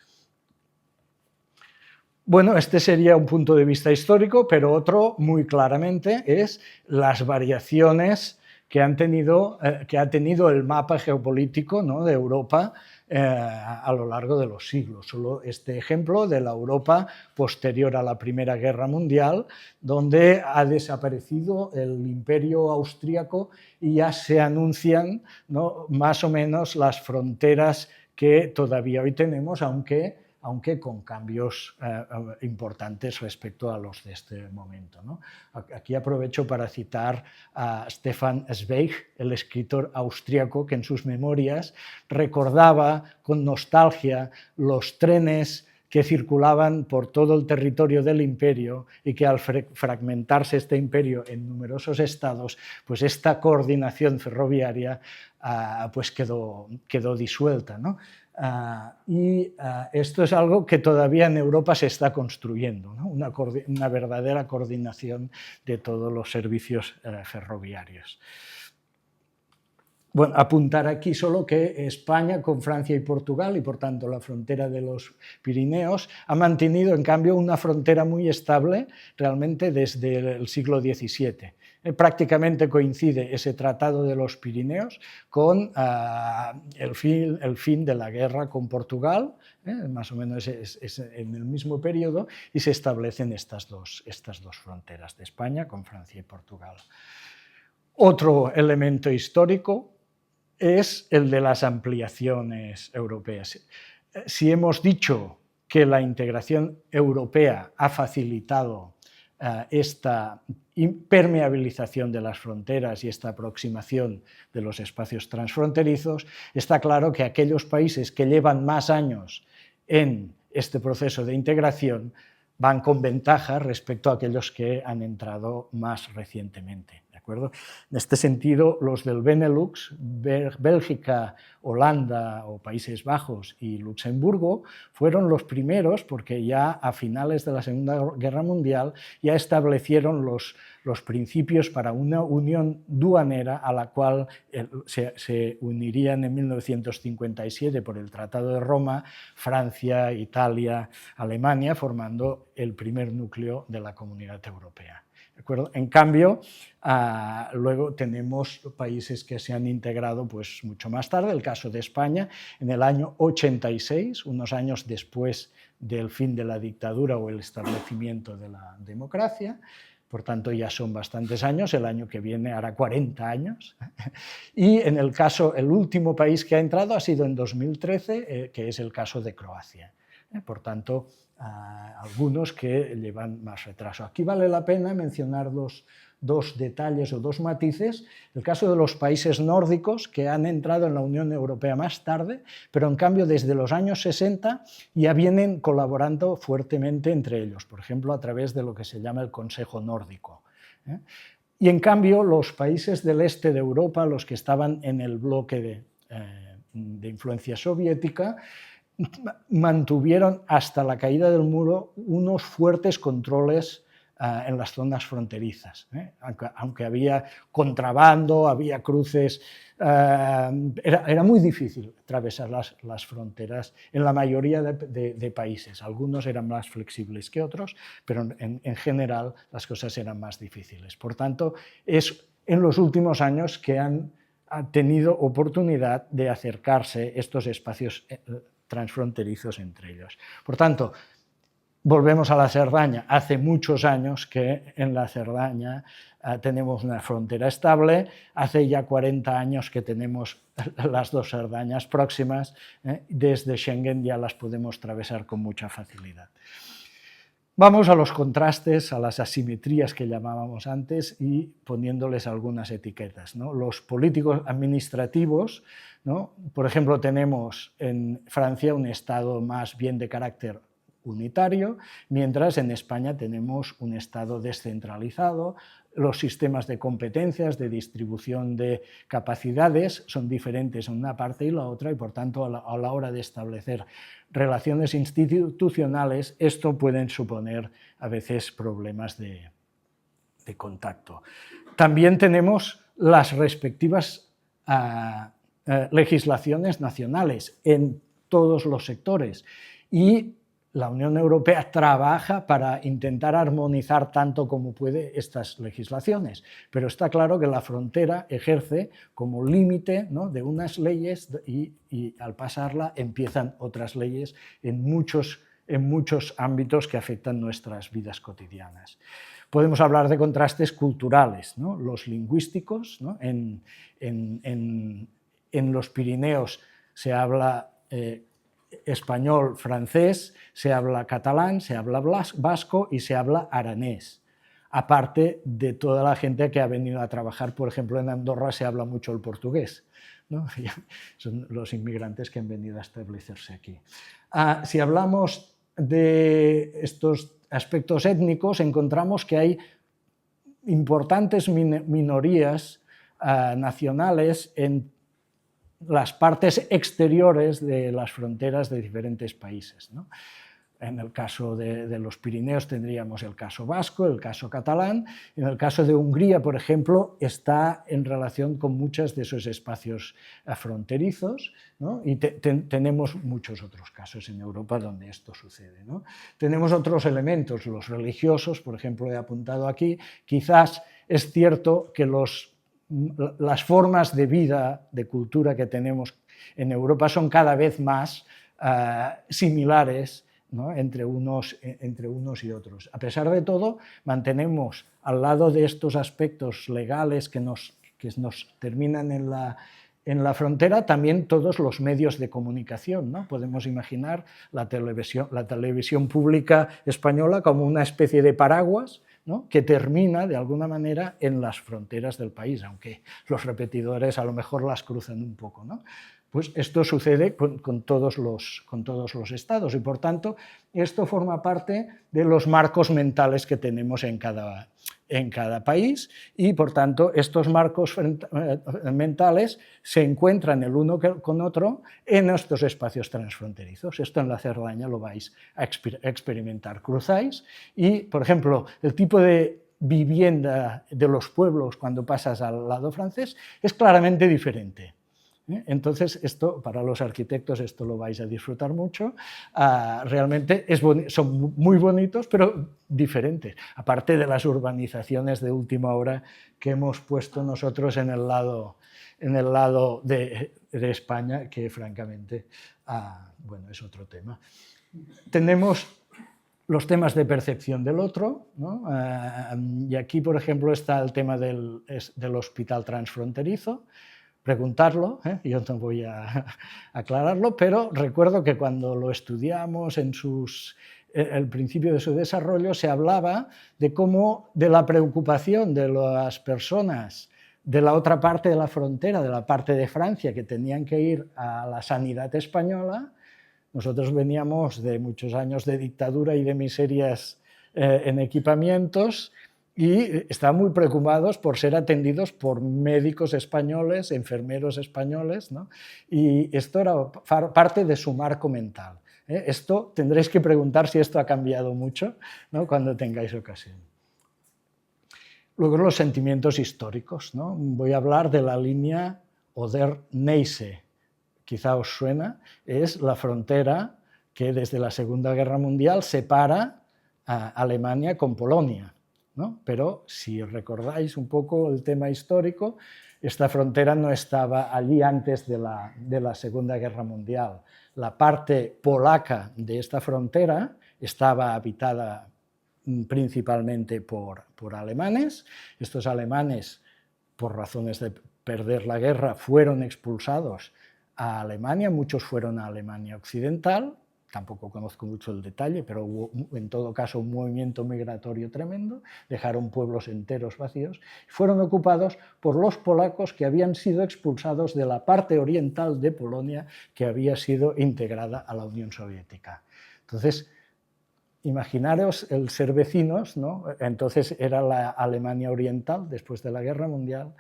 Bueno, este sería un punto de vista histórico, pero otro muy claramente es las variaciones que ha tenido el mapa geopolítico, ¿no?, de Europa a lo largo de los siglos. Solo este ejemplo de la Europa posterior a la Primera Guerra Mundial, donde ha desaparecido el imperio austríaco y ya se anuncian, ¿no?, más o menos las fronteras que todavía hoy tenemos, aunque con cambios importantes respecto a los de este momento, ¿no? Aquí aprovecho para citar a Stefan Zweig, el escritor austríaco, que en sus memorias recordaba con nostalgia los trenes que circulaban por todo el territorio del imperio y que al fragmentarse este imperio en numerosos estados, pues esta coordinación ferroviaria pues quedó disuelta, ¿no? Esto es algo que todavía en Europa se está construyendo, ¿no? Una verdadera coordinación de todos los servicios ferroviarios. Bueno, apuntar aquí solo que España, con Francia y Portugal, y por tanto la frontera de los Pirineos, ha mantenido en cambio una frontera muy estable realmente desde el siglo XVII. Prácticamente coincide ese Tratado de los Pirineos con el fin de la guerra con Portugal, más o menos es en el mismo periodo, y se establecen estas dos fronteras de España con Francia y Portugal. Otro elemento histórico es el de las ampliaciones europeas. Si hemos dicho que la integración europea ha facilitado esta impermeabilización de las fronteras y esta aproximación de los espacios transfronterizos, está claro que aquellos países que llevan más años en este proceso de integración van con ventaja respecto a aquellos que han entrado más recientemente. ¿De En este sentido, los del Benelux, Bélgica, Holanda o Países Bajos y Luxemburgo, fueron los primeros, porque ya a finales de la Segunda Guerra Mundial ya establecieron los principios para una unión duanera a la cual se unirían en 1957 por el Tratado de Roma Francia, Italia, Alemania, formando el primer núcleo de la Comunidad Europea. ¿De acuerdo? En cambio, luego tenemos países que se han integrado pues, mucho más tarde, el caso de España, en el año 86, unos años después del fin de la dictadura o el establecimiento de la democracia. Por tanto, ya son bastantes años, el año que viene hará 40 años. Y en el caso, el último país que ha entrado ha sido en 2013, que es el caso de Croacia. Por tanto, algunos que llevan más retraso. Aquí vale la pena mencionar dos detalles o dos matices. El caso de los países nórdicos, que han entrado en la Unión Europea más tarde, pero en cambio desde los años 60 ya vienen colaborando fuertemente entre ellos, por ejemplo, a través de lo que se llama el Consejo Nórdico. Y en cambio los países del este de Europa, los que estaban en el bloque de influencia soviética, mantuvieron hasta la caída del muro unos fuertes controles en las zonas fronterizas. Aunque había contrabando, había cruces, era muy difícil atravesar las fronteras en la mayoría de países. Algunos eran más flexibles que otros, pero en general las cosas eran más difíciles. Por tanto, es en los últimos años que han tenido oportunidad de acercarse estos espacios transfronterizos entre ellos. Por tanto, volvemos a la Cerdaña. Hace muchos años que en la Cerdaña tenemos una frontera estable, hace ya 40 años que tenemos las dos Cerdañas próximas, desde Schengen ya las podemos atravesar con mucha facilidad. Vamos a los contrastes, a las asimetrías que llamábamos antes y poniéndoles algunas etiquetas, ¿no? Los políticos administrativos, ¿no? Por ejemplo, tenemos en Francia un Estado más bien de carácter unitario, mientras en España tenemos un Estado descentralizado. Los sistemas de competencias, de distribución de capacidades son diferentes en una parte y la otra, y por tanto a la hora de establecer relaciones institucionales esto pueden suponer a veces problemas de contacto. También tenemos las respectivas legislaciones nacionales en todos los sectores y la Unión Europea trabaja para intentar armonizar tanto como puede estas legislaciones, pero está claro que la frontera ejerce como límite, ¿no?, de unas leyes y al pasarla empiezan otras leyes en muchos ámbitos que afectan nuestras vidas cotidianas. Podemos hablar de contrastes culturales, ¿no?, los lingüísticos, ¿no? En los Pirineos se habla español, francés, se habla catalán, se habla vasco y se habla aranés. Aparte de toda la gente que ha venido a trabajar, por ejemplo, en Andorra se habla mucho el portugués, ¿no? Son los inmigrantes que han venido a establecerse aquí. Si hablamos de estos aspectos étnicos, encontramos que hay importantes minorías nacionales en las partes exteriores de las fronteras de diferentes países, ¿no? En el caso de los Pirineos tendríamos el caso vasco, el caso catalán. En el caso de Hungría, por ejemplo, está en relación con muchos de esos espacios fronterizos, ¿no? Y tenemos muchos otros casos en Europa donde esto sucede, ¿no? Tenemos otros elementos, los religiosos, por ejemplo, he apuntado aquí. Quizás es cierto que las formas de vida, de cultura que tenemos en Europa son cada vez más similares, ¿no?, entre unos y otros. A pesar de todo, mantenemos al lado de estos aspectos legales que nos terminan en la frontera también todos los medios de comunicación, ¿no? Podemos imaginar la televisión pública española como una especie de paraguas, ¿no?, que termina de alguna manera en las fronteras del país, aunque los repetidores a lo mejor las cruzan un poco, ¿no? Pues esto sucede con todos los estados y, por tanto, esto forma parte de los marcos mentales que tenemos en cada país y, por tanto, estos marcos mentales se encuentran el uno con otro en estos espacios transfronterizos. Esto en la Cerdaña lo vais a experimentar. Cruzáis y, por ejemplo, el tipo de vivienda de los pueblos cuando pasas al lado francés es claramente diferente. Entonces, esto, para los arquitectos, esto lo vais a disfrutar mucho. Realmente son muy bonitos, pero diferentes. Aparte de las urbanizaciones de última hora que hemos puesto nosotros en el lado de España, que francamente, bueno, es otro tema. Tenemos los temas de percepción del otro, ¿no? Y aquí, por ejemplo, está el tema del hospital transfronterizo. Preguntarlo, yo no voy a aclararlo, pero recuerdo que cuando lo estudiamos en el principio de su desarrollo se hablaba de la preocupación de las personas de la otra parte de la frontera, de la parte de Francia, que tenían que ir a la sanidad española. Nosotros veníamos de muchos años de dictadura y de miserias en equipamientos, y estaban muy preocupados por ser atendidos por médicos españoles, enfermeros españoles, ¿no? Y esto era parte de su marco mental. Esto tendréis que preguntar si esto ha cambiado mucho, ¿no?, cuando tengáis ocasión. Luego los sentimientos históricos, ¿no? Voy a hablar de la línea Oder-Neisse, quizá os suena, es la frontera que desde la Segunda Guerra Mundial separa a Alemania con Polonia, ¿no? Pero si recordáis un poco el tema histórico, esta frontera no estaba allí antes de la Segunda Guerra Mundial. La parte polaca de esta frontera estaba habitada principalmente por alemanes. Estos alemanes, por razones de perder la guerra, fueron expulsados a Alemania, muchos fueron a Alemania Occidental. Tampoco conozco mucho el detalle, pero hubo en todo caso un movimiento migratorio tremendo, dejaron pueblos enteros vacíos, y fueron ocupados por los polacos que habían sido expulsados de la parte oriental de Polonia que había sido integrada a la Unión Soviética. Entonces, imaginaros el ser vecinos, ¿no? Entonces era la Alemania Oriental, después de la Guerra Mundial,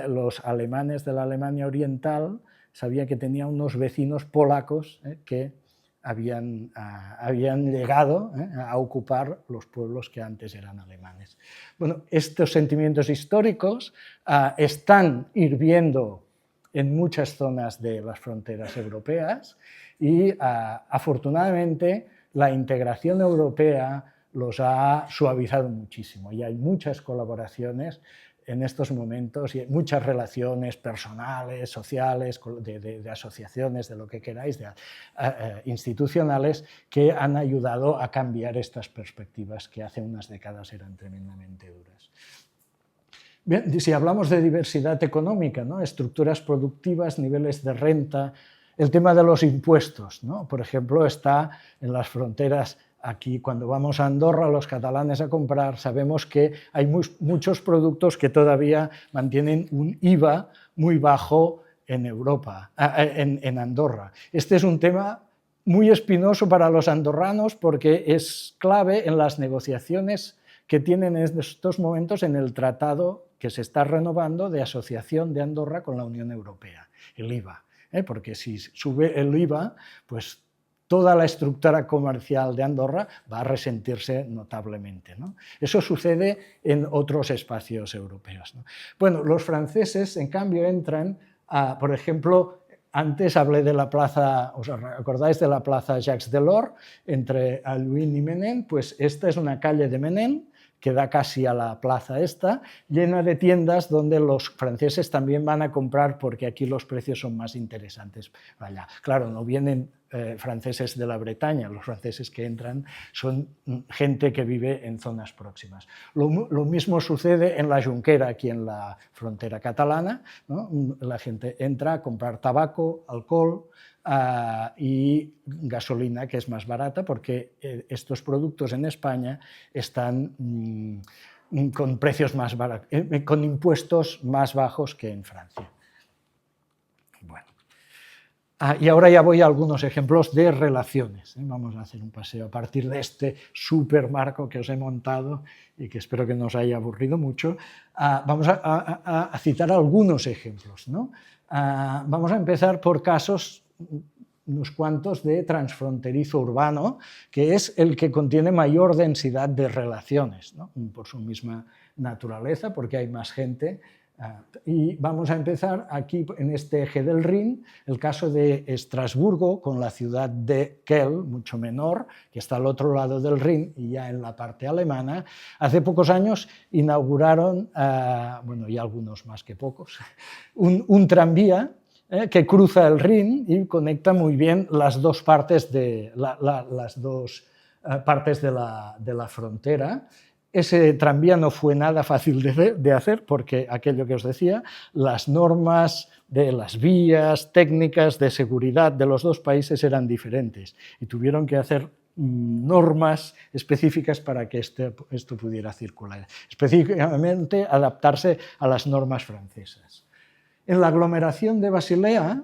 los alemanes de la Alemania Oriental sabían que tenían unos vecinos polacos que habían llegado a ocupar los pueblos que antes eran alemanes. Bueno, estos sentimientos históricos están hirviendo en muchas zonas de las fronteras europeas y afortunadamente la integración europea los ha suavizado muchísimo y hay muchas colaboraciones en estos momentos y muchas relaciones personales, sociales, de asociaciones, de lo que queráis, institucionales, que han ayudado a cambiar estas perspectivas que hace unas décadas eran tremendamente duras. Bien, si hablamos de diversidad económica, ¿no? Estructuras productivas, niveles de renta, el tema de los impuestos, ¿no? Por ejemplo, está en las fronteras. Aquí, cuando vamos a Andorra, los catalanes a comprar, sabemos que hay muchos productos que todavía mantienen un IVA muy bajo en Europa, en Andorra. Este es un tema muy espinoso para los andorranos porque es clave en las negociaciones que tienen en estos momentos en el tratado que se está renovando de asociación de Andorra con la Unión Europea, el IVA. Porque si sube el IVA, pues toda la estructura comercial de Andorra va a resentirse notablemente, ¿no? Eso sucede en otros espacios europeos, ¿no? Bueno, los franceses, en cambio, entran a, por ejemplo, antes hablé de la plaza, ¿os acordáis de la plaza Jacques Delors, entre Albuin y Menin? Pues esta es una calle de Menin, que da casi a la plaza esta, llena de tiendas donde los franceses también van a comprar porque aquí los precios son más interesantes. Vaya, claro, no vienen franceses de la Bretaña, los franceses que entran son gente que vive en zonas próximas. Lo mismo sucede en la Junquera, aquí en la frontera catalana, ¿no? La gente entra a comprar tabaco, alcohol, y gasolina, que es más barata, porque estos productos en España están con precios más baratos, con impuestos más bajos que en Francia. Bueno. Y ahora ya voy a algunos ejemplos de relaciones. Vamos a hacer un paseo a partir de este súper marco que os he montado y que espero que no os haya aburrido mucho. Vamos a citar algunos ejemplos, ¿no? Vamos a empezar por casos, unos cuantos, de transfronterizo urbano, que es el que contiene mayor densidad de relaciones, ¿no? Por su misma naturaleza, porque hay más gente. Y vamos a empezar aquí en este eje del Rin, el caso de Estrasburgo con la ciudad de Kehl, mucho menor, que está al otro lado del Rin y ya en la parte alemana. Hace pocos años inauguraron, bueno, y algunos más que pocos, un tranvía que cruza el Rin y conecta muy bien las dos partes de la frontera. Ese tranvía no fue nada fácil de hacer porque, aquello que os decía, las normas de las vías técnicas de seguridad de los dos países eran diferentes y tuvieron que hacer normas específicas para que esto pudiera circular, específicamente adaptarse a las normas francesas. En la aglomeración de Basilea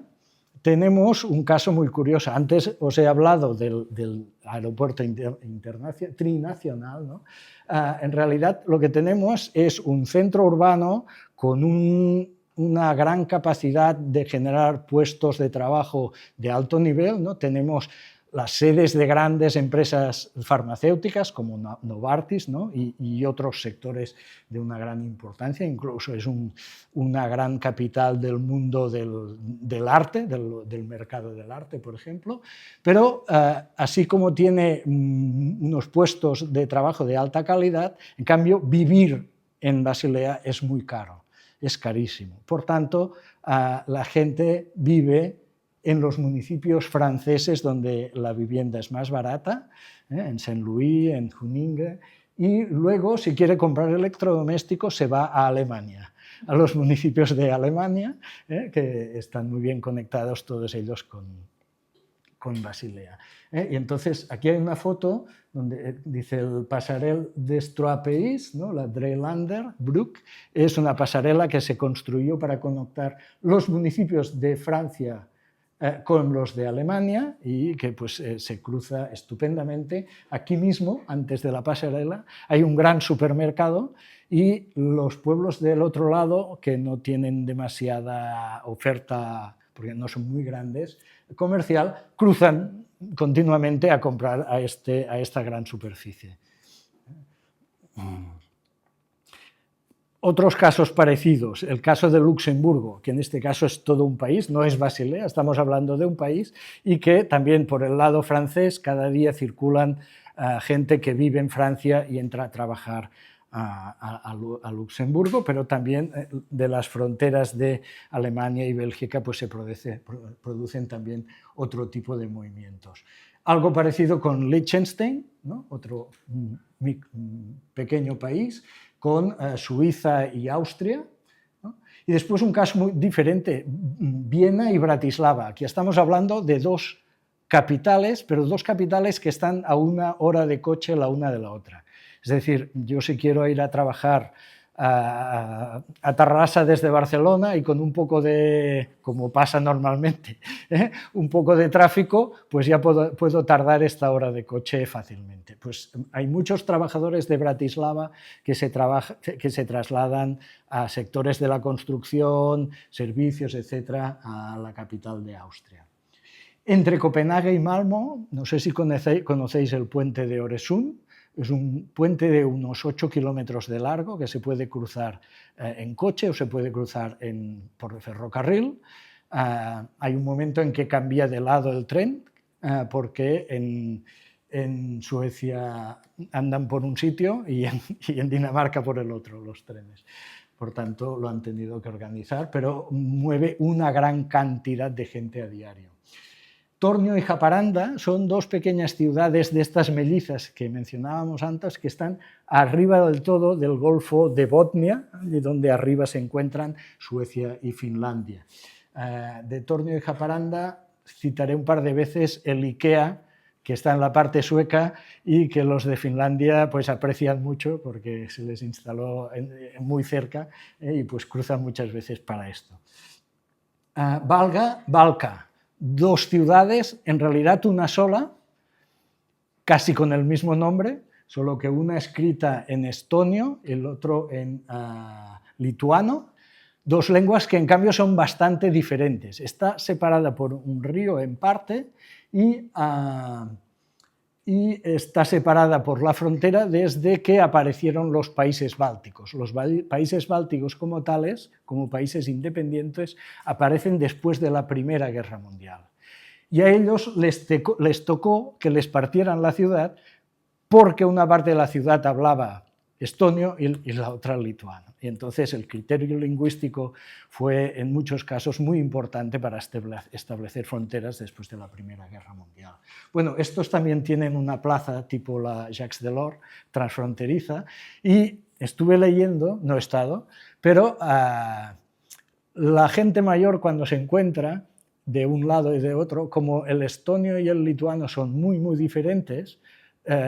tenemos un caso muy curioso. Antes os he hablado del aeropuerto trinacional, ¿no? En realidad lo que tenemos es un centro urbano con una gran capacidad de generar puestos de trabajo de alto nivel, ¿no? Tenemos las sedes de grandes empresas farmacéuticas como Novartis, ¿no? y otros sectores de una gran importancia, incluso es una gran capital del mundo del arte, del mercado del arte, por ejemplo, pero así como tiene unos puestos de trabajo de alta calidad, en cambio vivir en Basilea es muy caro, es carísimo. Por tanto, la gente vive en los municipios franceses donde la vivienda es más barata, en Saint-Louis, en Juninge, y luego, si quiere comprar electrodomésticos, se va a Alemania, a los municipios de Alemania, que están muy bien conectados todos ellos con Basilea. Y entonces, aquí hay una foto donde dice el Passerelle des Trois Pays, ¿no? La Dreelander Brücke, es una pasarela que se construyó para conectar los municipios de Francia con los de Alemania y que pues, se cruza estupendamente. Aquí mismo, antes de la pasarela, hay un gran supermercado y los pueblos del otro lado, que no tienen demasiada oferta, porque no son muy grandes, comercial, cruzan continuamente a comprar a esta gran superficie. Otros casos parecidos, el caso de Luxemburgo, que en este caso es todo un país, no es Basilea, estamos hablando de un país, y que también por el lado francés cada día circulan gente que vive en Francia y entra a trabajar a Luxemburgo, pero también de las fronteras de Alemania y Bélgica pues se producen también otro tipo de movimientos. Algo parecido con Liechtenstein, ¿no? Otro pequeño país, con Suiza y Austria, ¿no? Y después un caso muy diferente, Viena y Bratislava. Aquí estamos hablando de dos capitales, pero dos capitales que están a 1 hora de coche la una de la otra. Es decir, yo si quiero ir a trabajar a Tarrasa desde Barcelona y con un poco de, como pasa normalmente, un poco de tráfico, pues ya puedo tardar esta hora de coche fácilmente. Pues hay muchos trabajadores de Bratislava que se trasladan a sectores de la construcción, servicios, etcétera, a la capital de Austria. Entre Copenhague y Malmö, no sé si conocéis el puente de Øresund. Es un puente de unos 8 kilómetros de largo que se puede cruzar en coche o se puede cruzar por ferrocarril. Hay un momento en que cambia de lado el tren porque en Suecia andan por un sitio y en Dinamarca por el otro los trenes. Por tanto, lo han tenido que organizar, pero mueve una gran cantidad de gente a diario. Tornio y Japaranda son dos pequeñas ciudades de estas mellizas que mencionábamos antes, que están arriba del todo del Golfo de Botnia, de donde arriba se encuentran Suecia y Finlandia. De Tornio y Japaranda citaré un par de veces el IKEA, que está en la parte sueca y que los de Finlandia pues, aprecian mucho porque se les instaló muy cerca y pues cruzan muchas veces para esto. Valka. Dos ciudades, en realidad una sola, casi con el mismo nombre, solo que una escrita en estonio, el otro en lituano, dos lenguas que en cambio son bastante diferentes. Está separada por un río en parte y está separada por la frontera desde que aparecieron los países bálticos. Los países bálticos como tales, como países independientes, aparecen después de la Primera Guerra Mundial. Y a ellos les tocó que les partieran la ciudad porque una parte de la ciudad hablaba estonio y la otra lituano. Y entonces el criterio lingüístico fue en muchos casos muy importante para establecer fronteras después de la Primera Guerra Mundial. Bueno, estos también tienen una plaza tipo la Jacques Delors, transfronteriza, y estuve leyendo, no he estado, pero la gente mayor cuando se encuentra de un lado y de otro, como el estonio y el lituano son muy, muy diferentes,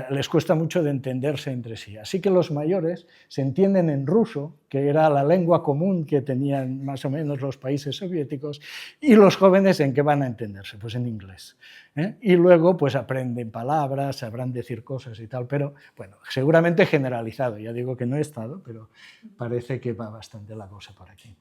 les cuesta mucho de entenderse entre sí. Así que los mayores se entienden en ruso, que era la lengua común que tenían más o menos los países soviéticos, y los jóvenes ¿en qué van a entenderse? Pues en inglés. Y luego pues aprenden palabras, sabrán decir cosas y tal, pero bueno, seguramente generalizado. Ya digo que no he estado, pero parece que va bastante la cosa por aquí.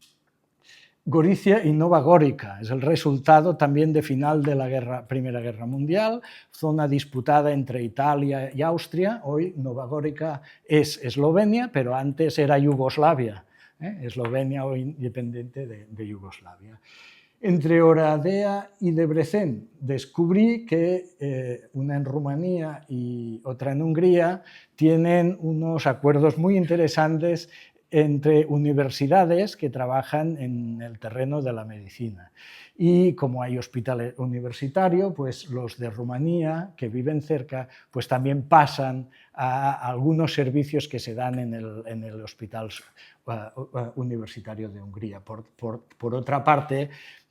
Gorizia y Nova Gorica es el resultado también de final de la Primera Guerra Mundial, zona disputada entre Italia y Austria. Hoy Nova Gorica es Eslovenia, pero antes era Yugoslavia. Eslovenia hoy independiente de Yugoslavia. Entre Oradea y Debrecen descubrí que una en Rumanía y otra en Hungría tienen unos acuerdos muy interesantes entre universidades que trabajan en el terreno de la medicina. Y como hay hospital universitario, pues los de Rumanía, que viven cerca, pues también pasan a algunos servicios que se dan en el hospital universitario de Hungría. Por otra parte,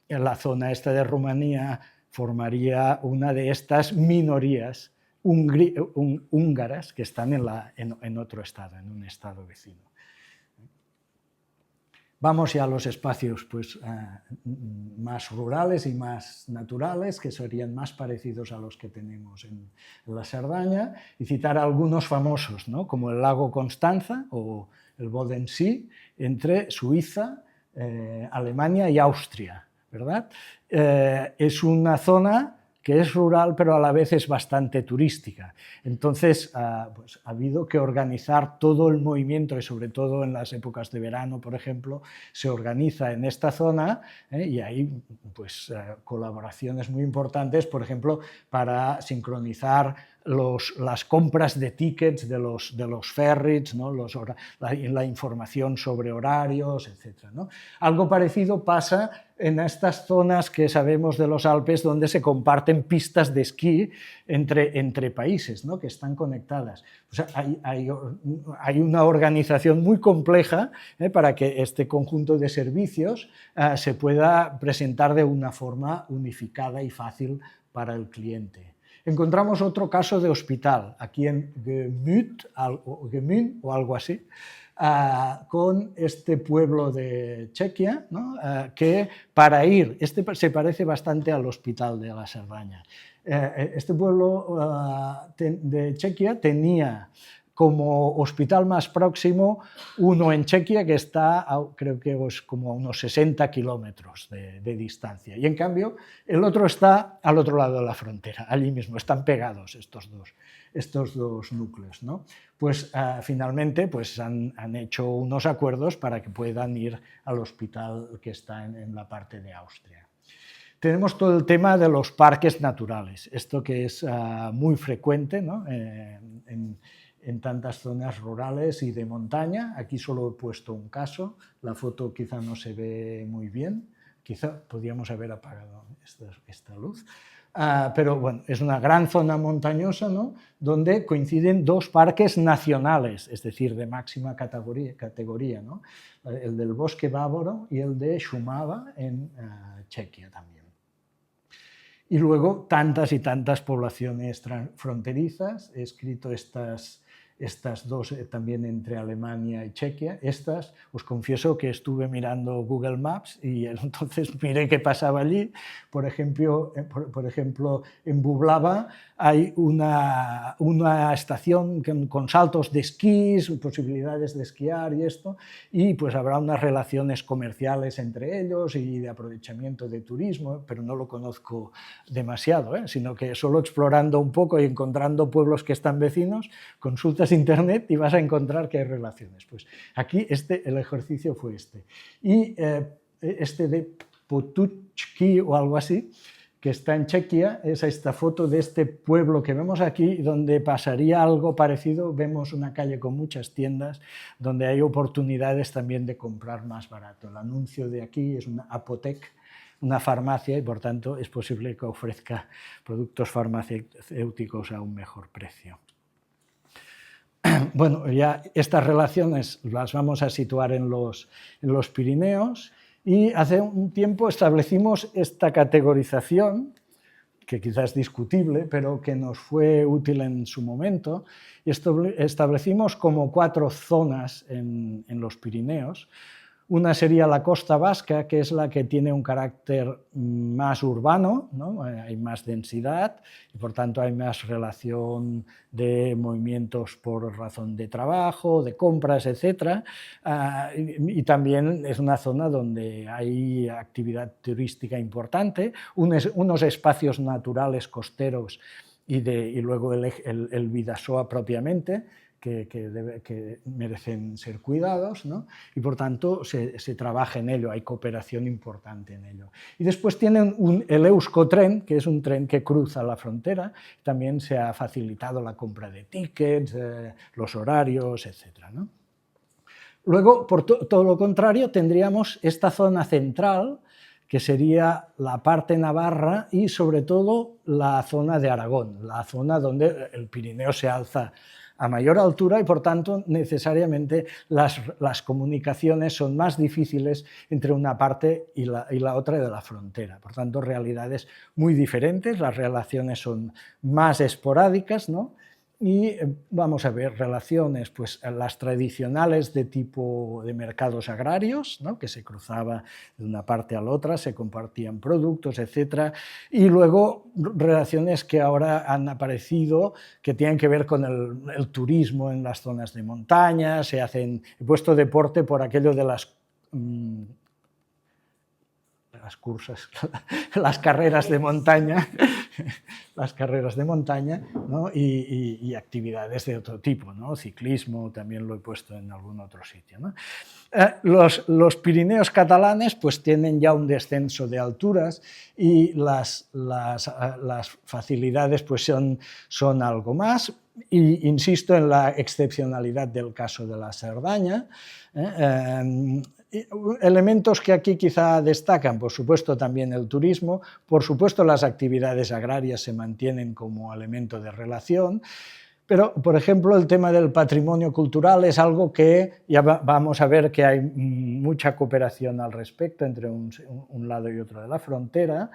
en la zona esta de Rumanía formaría una de estas minorías húngaras que están en otro estado, en un estado vecino. Vamos ya a los espacios pues, más rurales y más naturales, que serían más parecidos a los que tenemos en la Cerdaña, y citar algunos famosos, ¿no? Como el lago Constanza o el Bodensee, entre Suiza, Alemania y Austria, ¿verdad? Es una zona que es rural, pero a la vez es bastante turística. Entonces, pues, ha habido que organizar todo el movimiento, y sobre todo en las épocas de verano, por ejemplo, se organiza en esta zona, y hay pues, colaboraciones muy importantes, por ejemplo, para sincronizar las compras de tickets de los ferries, ¿no? La información sobre horarios, etc., ¿no? Algo parecido pasa en estas zonas que sabemos de los Alpes donde se comparten pistas de esquí entre países, ¿no? Que están conectadas. O sea, hay una organización muy compleja para que este conjunto de servicios se pueda presentar de una forma unificada y fácil para el cliente. Encontramos otro caso de hospital, aquí en Gemünd o algo así, con este pueblo de Chequia, ¿no? Que para ir, este se parece bastante al hospital de la Cerdaña. Este pueblo de Chequia tenía como hospital más próximo uno en Chequia que está, creo que es como a unos 60 kilómetros de distancia, y en cambio el otro está al otro lado de la frontera, allí mismo, están pegados estos dos núcleos, ¿no? Pues finalmente pues, han hecho unos acuerdos para que puedan ir al hospital que está en la parte de Austria. Tenemos todo el tema de los parques naturales, esto que es muy frecuente, ¿no? En tantas zonas rurales y de montaña. Aquí solo he puesto un caso, la foto quizá no se ve muy bien, quizá podríamos haber apagado esta luz. Pero bueno, es una gran zona montañosa, ¿no? Donde coinciden dos parques nacionales, es decir, de máxima categoría, ¿no? El del bosque bávaro y el de Šumava en Chequia también. Y luego tantas y tantas poblaciones fronterizas, he escrito estas dos también entre Alemania y Chequia. Os confieso que estuve mirando Google Maps y entonces miré qué pasaba allí. Por ejemplo, en Bublava hay una estación con saltos de esquís, posibilidades de esquiar y esto, y pues habrá unas relaciones comerciales entre ellos y de aprovechamiento de turismo, pero no lo conozco demasiado, sino que solo explorando un poco y encontrando pueblos que están vecinos, consultas internet y vas a encontrar que hay relaciones. Pues aquí el ejercicio fue este. Y este de Potučky o algo así, que está en Chequia, es esta foto de este pueblo que vemos aquí, donde pasaría algo parecido. Vemos una calle con muchas tiendas, donde hay oportunidades también de comprar más barato. El anuncio de aquí es una apotek, una farmacia, y por tanto es posible que ofrezca productos farmacéuticos a un mejor precio. Bueno, ya estas relaciones las vamos a situar en los Pirineos, y hace un tiempo establecimos esta categorización, que quizás es discutible, pero que nos fue útil en su momento, y establecimos como 4 zonas en los Pirineos. Una sería la costa vasca, que es la que tiene un carácter más urbano, ¿no? Hay más densidad y por tanto hay más relación de movimientos por razón de trabajo, de compras, etc. Y también es una zona donde hay actividad turística importante, unos espacios naturales costeros y luego el Bidasoa propiamente, que merecen ser cuidados, ¿no? Y por tanto se trabaja en ello, hay cooperación importante en ello. Y después tienen el Euskotren, que es un tren que cruza la frontera, también se ha facilitado la compra de tickets, los horarios, etc., ¿no? Luego, por todo lo contrario, tendríamos esta zona central, que sería la parte navarra y sobre todo la zona de Aragón, la zona donde el Pirineo se alza a mayor altura y por tanto necesariamente las comunicaciones son más difíciles entre una parte y la otra de la frontera. Por tanto, realidades muy diferentes, las relaciones son más esporádicas, ¿no? Y vamos a ver relaciones, pues las tradicionales de tipo de mercados agrarios, ¿no? Que se cruzaba de una parte a la otra, se compartían productos, etc. Y luego relaciones que ahora han aparecido, que tienen que ver con el turismo en las zonas de montaña, he puesto deporte por aquello de las cursas, las carreras de montaña, ¿no? y actividades de otro tipo, ¿no? Ciclismo, también lo he puesto en algún otro sitio, ¿no? Los Pirineos catalanes pues tienen ya un descenso de alturas y las facilidades pues son algo más. Y insisto en la excepcionalidad del caso de la Cerdaña. Elementos que aquí quizá destacan, por supuesto, también el turismo, por supuesto las actividades agrarias se mantienen como elemento de relación, pero, por ejemplo, el tema del patrimonio cultural es algo que ya vamos a ver que hay mucha cooperación al respecto entre un lado y otro de la frontera.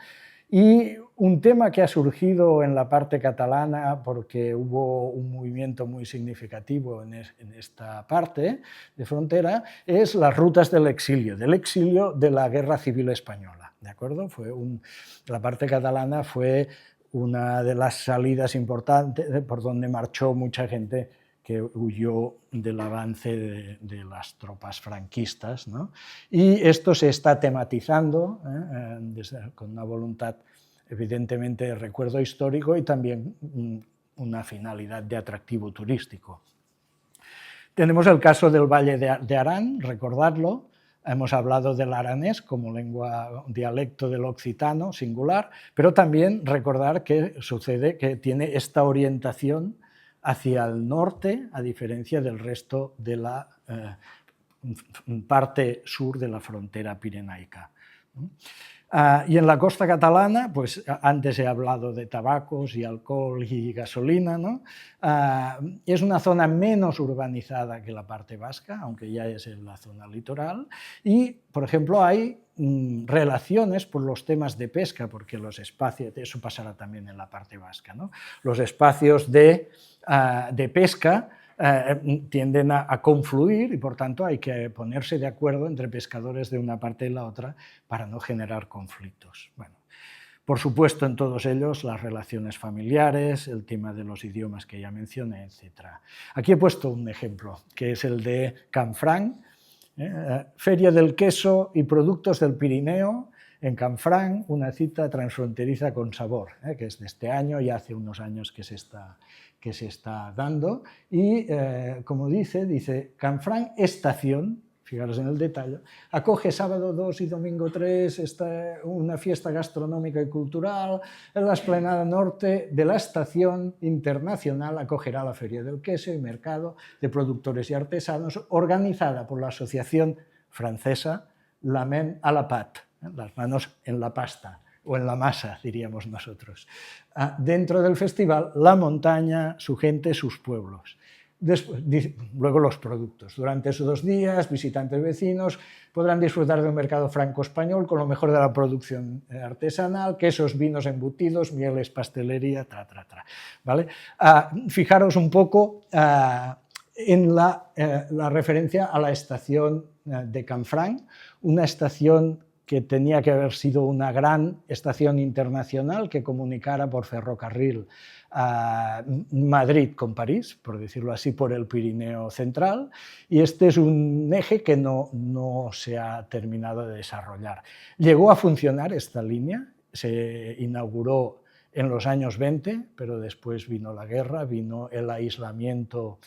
Y un tema que ha surgido en la parte catalana, porque hubo un movimiento muy significativo en esta parte de frontera, es las rutas del exilio de la Guerra Civil Española. ¿De acuerdo? La parte catalana fue una de las salidas importantes por donde marchó mucha gente que huyó del avance de las tropas franquistas, ¿no? Y esto se está tematizando con una voluntad, evidentemente, de recuerdo histórico y también una finalidad de atractivo turístico. Tenemos el caso del Valle de Arán, recordarlo. Hemos hablado del aranés como dialecto del occitano singular, pero también recordar que sucede que tiene esta orientación hacia el norte, a diferencia del resto de la parte sur de la frontera pirenaica. Y en la costa catalana, pues antes he hablado de tabacos y alcohol y gasolina, ¿no? Es una zona menos urbanizada que la parte vasca, aunque ya es en la zona litoral, y, por ejemplo, hay relaciones por los temas de pesca, porque los espacios, eso pasará también en la parte vasca, ¿no? Los espacios de pesca tienden a confluir y, por tanto, hay que ponerse de acuerdo entre pescadores de una parte y la otra para no generar conflictos. Bueno, por supuesto, en todos ellos, las relaciones familiares, el tema de los idiomas que ya mencioné, etc. Aquí he puesto un ejemplo, que es el de Canfranc, Feria del Queso y Productos del Pirineo, en Canfranc, una cita transfronteriza con sabor, que es de este año y hace unos años que se está dando. Y, como dice Canfranc Estación, fijaros en el detalle, acoge sábado 2 y domingo 3 una fiesta gastronómica y cultural. En la explanada norte de la estación internacional acogerá la Feria del Queso y Mercado de Productores y Artesanos, organizada por la Asociación Francesa La Main à la Pâte, las manos en la pasta, o en la masa, diríamos nosotros. Dentro del festival, la montaña, su gente, sus pueblos. Luego los productos. Durante esos 2 días, visitantes vecinos podrán disfrutar de un mercado franco-español con lo mejor de la producción artesanal, quesos, vinos embutidos, mieles, pastelería, ¿vale? Fijaros un poco en la referencia a la estación de Canfranc, una estación que tenía que haber sido una gran estación internacional que comunicara por ferrocarril a Madrid con París, por decirlo así, por el Pirineo central, y este es un eje que no se ha terminado de desarrollar. Llegó a funcionar esta línea, se inauguró en los años 20, pero después vino la guerra, vino el aislamiento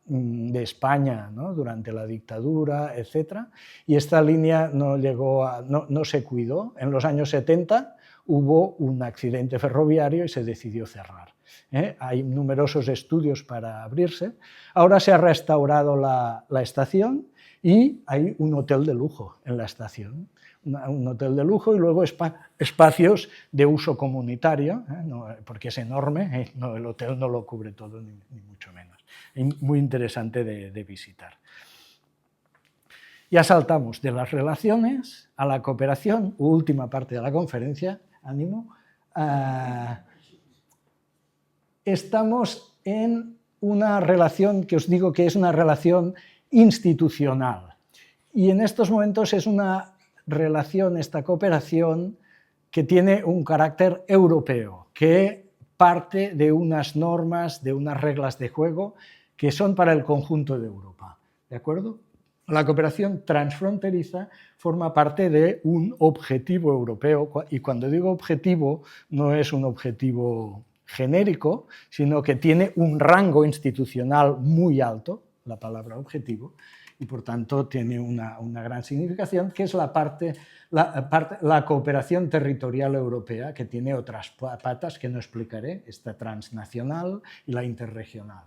de España, ¿no? Durante la dictadura, etc. Y esta línea no se cuidó. En los años 70 hubo un accidente ferroviario y se decidió cerrar. Hay numerosos estudios para abrirse. Ahora se ha restaurado la estación y hay un hotel de lujo en la estación. Un hotel de lujo y luego espacios de uso comunitario, porque es enorme, el hotel no lo cubre todo, ni mucho menos. Muy interesante de visitar. Ya saltamos de las relaciones a la cooperación, última parte de la conferencia, ánimo. Estamos en una relación que os digo que es una relación institucional. Y en estos momentos es una relación, esta cooperación, que tiene un carácter europeo, que parte de unas normas, de unas reglas de juego que son para el conjunto de Europa. ¿De acuerdo? La cooperación transfronteriza forma parte de un objetivo europeo, y cuando digo objetivo no es un objetivo genérico, sino que tiene un rango institucional muy alto, la palabra objetivo, y por tanto tiene una gran significación, que es la cooperación territorial europea, que tiene otras patas que no explicaré, esta transnacional y la interregional.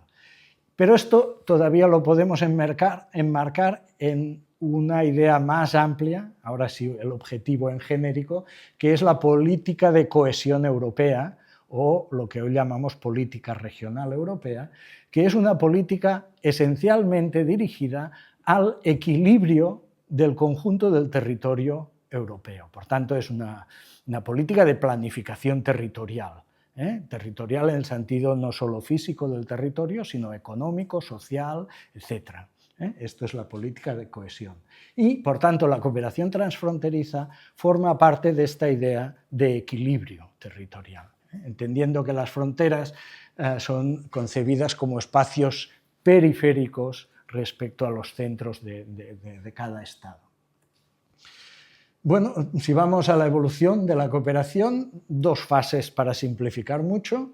Pero esto todavía lo podemos enmarcar en una idea más amplia, ahora sí el objetivo en genérico, que es la política de cohesión europea, o lo que hoy llamamos política regional europea, que es una política esencialmente dirigida al equilibrio del conjunto del territorio europeo. Por tanto, es una política de planificación territorial. Territorial en el sentido no solo físico del territorio, sino económico, social, etc. Esto es la política de cohesión. Y, por tanto, la cooperación transfronteriza forma parte de esta idea de equilibrio territorial, entendiendo que las fronteras son concebidas como espacios periféricos respecto a los centros de cada estado. Bueno, si vamos a la evolución de la cooperación, dos fases para simplificar mucho.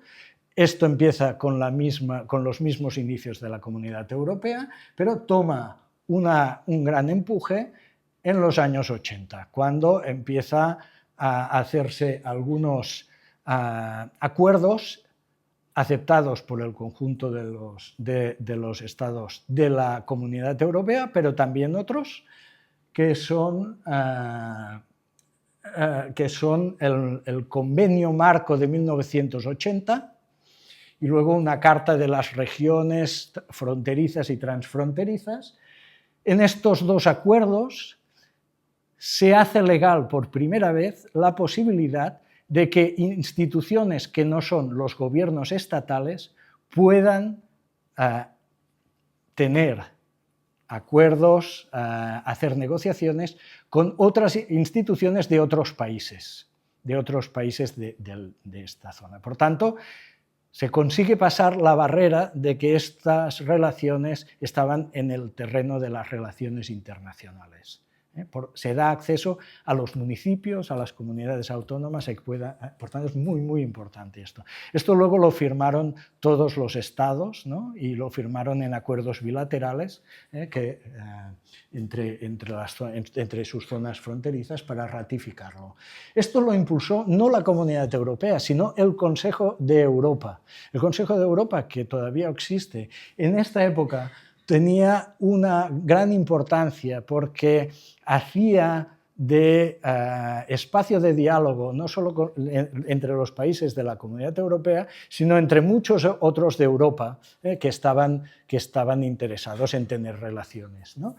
Esto empieza con los mismos inicios de la Comunidad Europea, pero toma un gran empuje en los años 80, cuando empieza a hacerse algunos acuerdos aceptados por el conjunto de los estados de la Comunidad Europea, pero también otros, que son el Convenio Marco de 1980 y luego una Carta de las Regiones Fronterizas y Transfronterizas. En estos dos acuerdos se hace legal por primera vez la posibilidad de que instituciones que no son los gobiernos estatales puedan tener acuerdos, hacer negociaciones con otras instituciones de otros países de esta zona. Por tanto, se consigue pasar la barrera de que estas relaciones estaban en el terreno de las relaciones internacionales. Se da acceso a los municipios, a las comunidades autónomas, por tanto es muy, muy importante esto. Esto luego lo firmaron todos los estados, ¿no? Y lo firmaron en acuerdos bilaterales entre sus zonas fronterizas para ratificarlo. Esto lo impulsó no la Comunidad Europea, sino el Consejo de Europa. El Consejo de Europa, que todavía existe, en esta época tenía una gran importancia porque hacía de espacio de diálogo no solo entre los países de la Comunidad Europea, sino entre muchos otros de Europa que estaban interesados en tener relaciones, ¿no?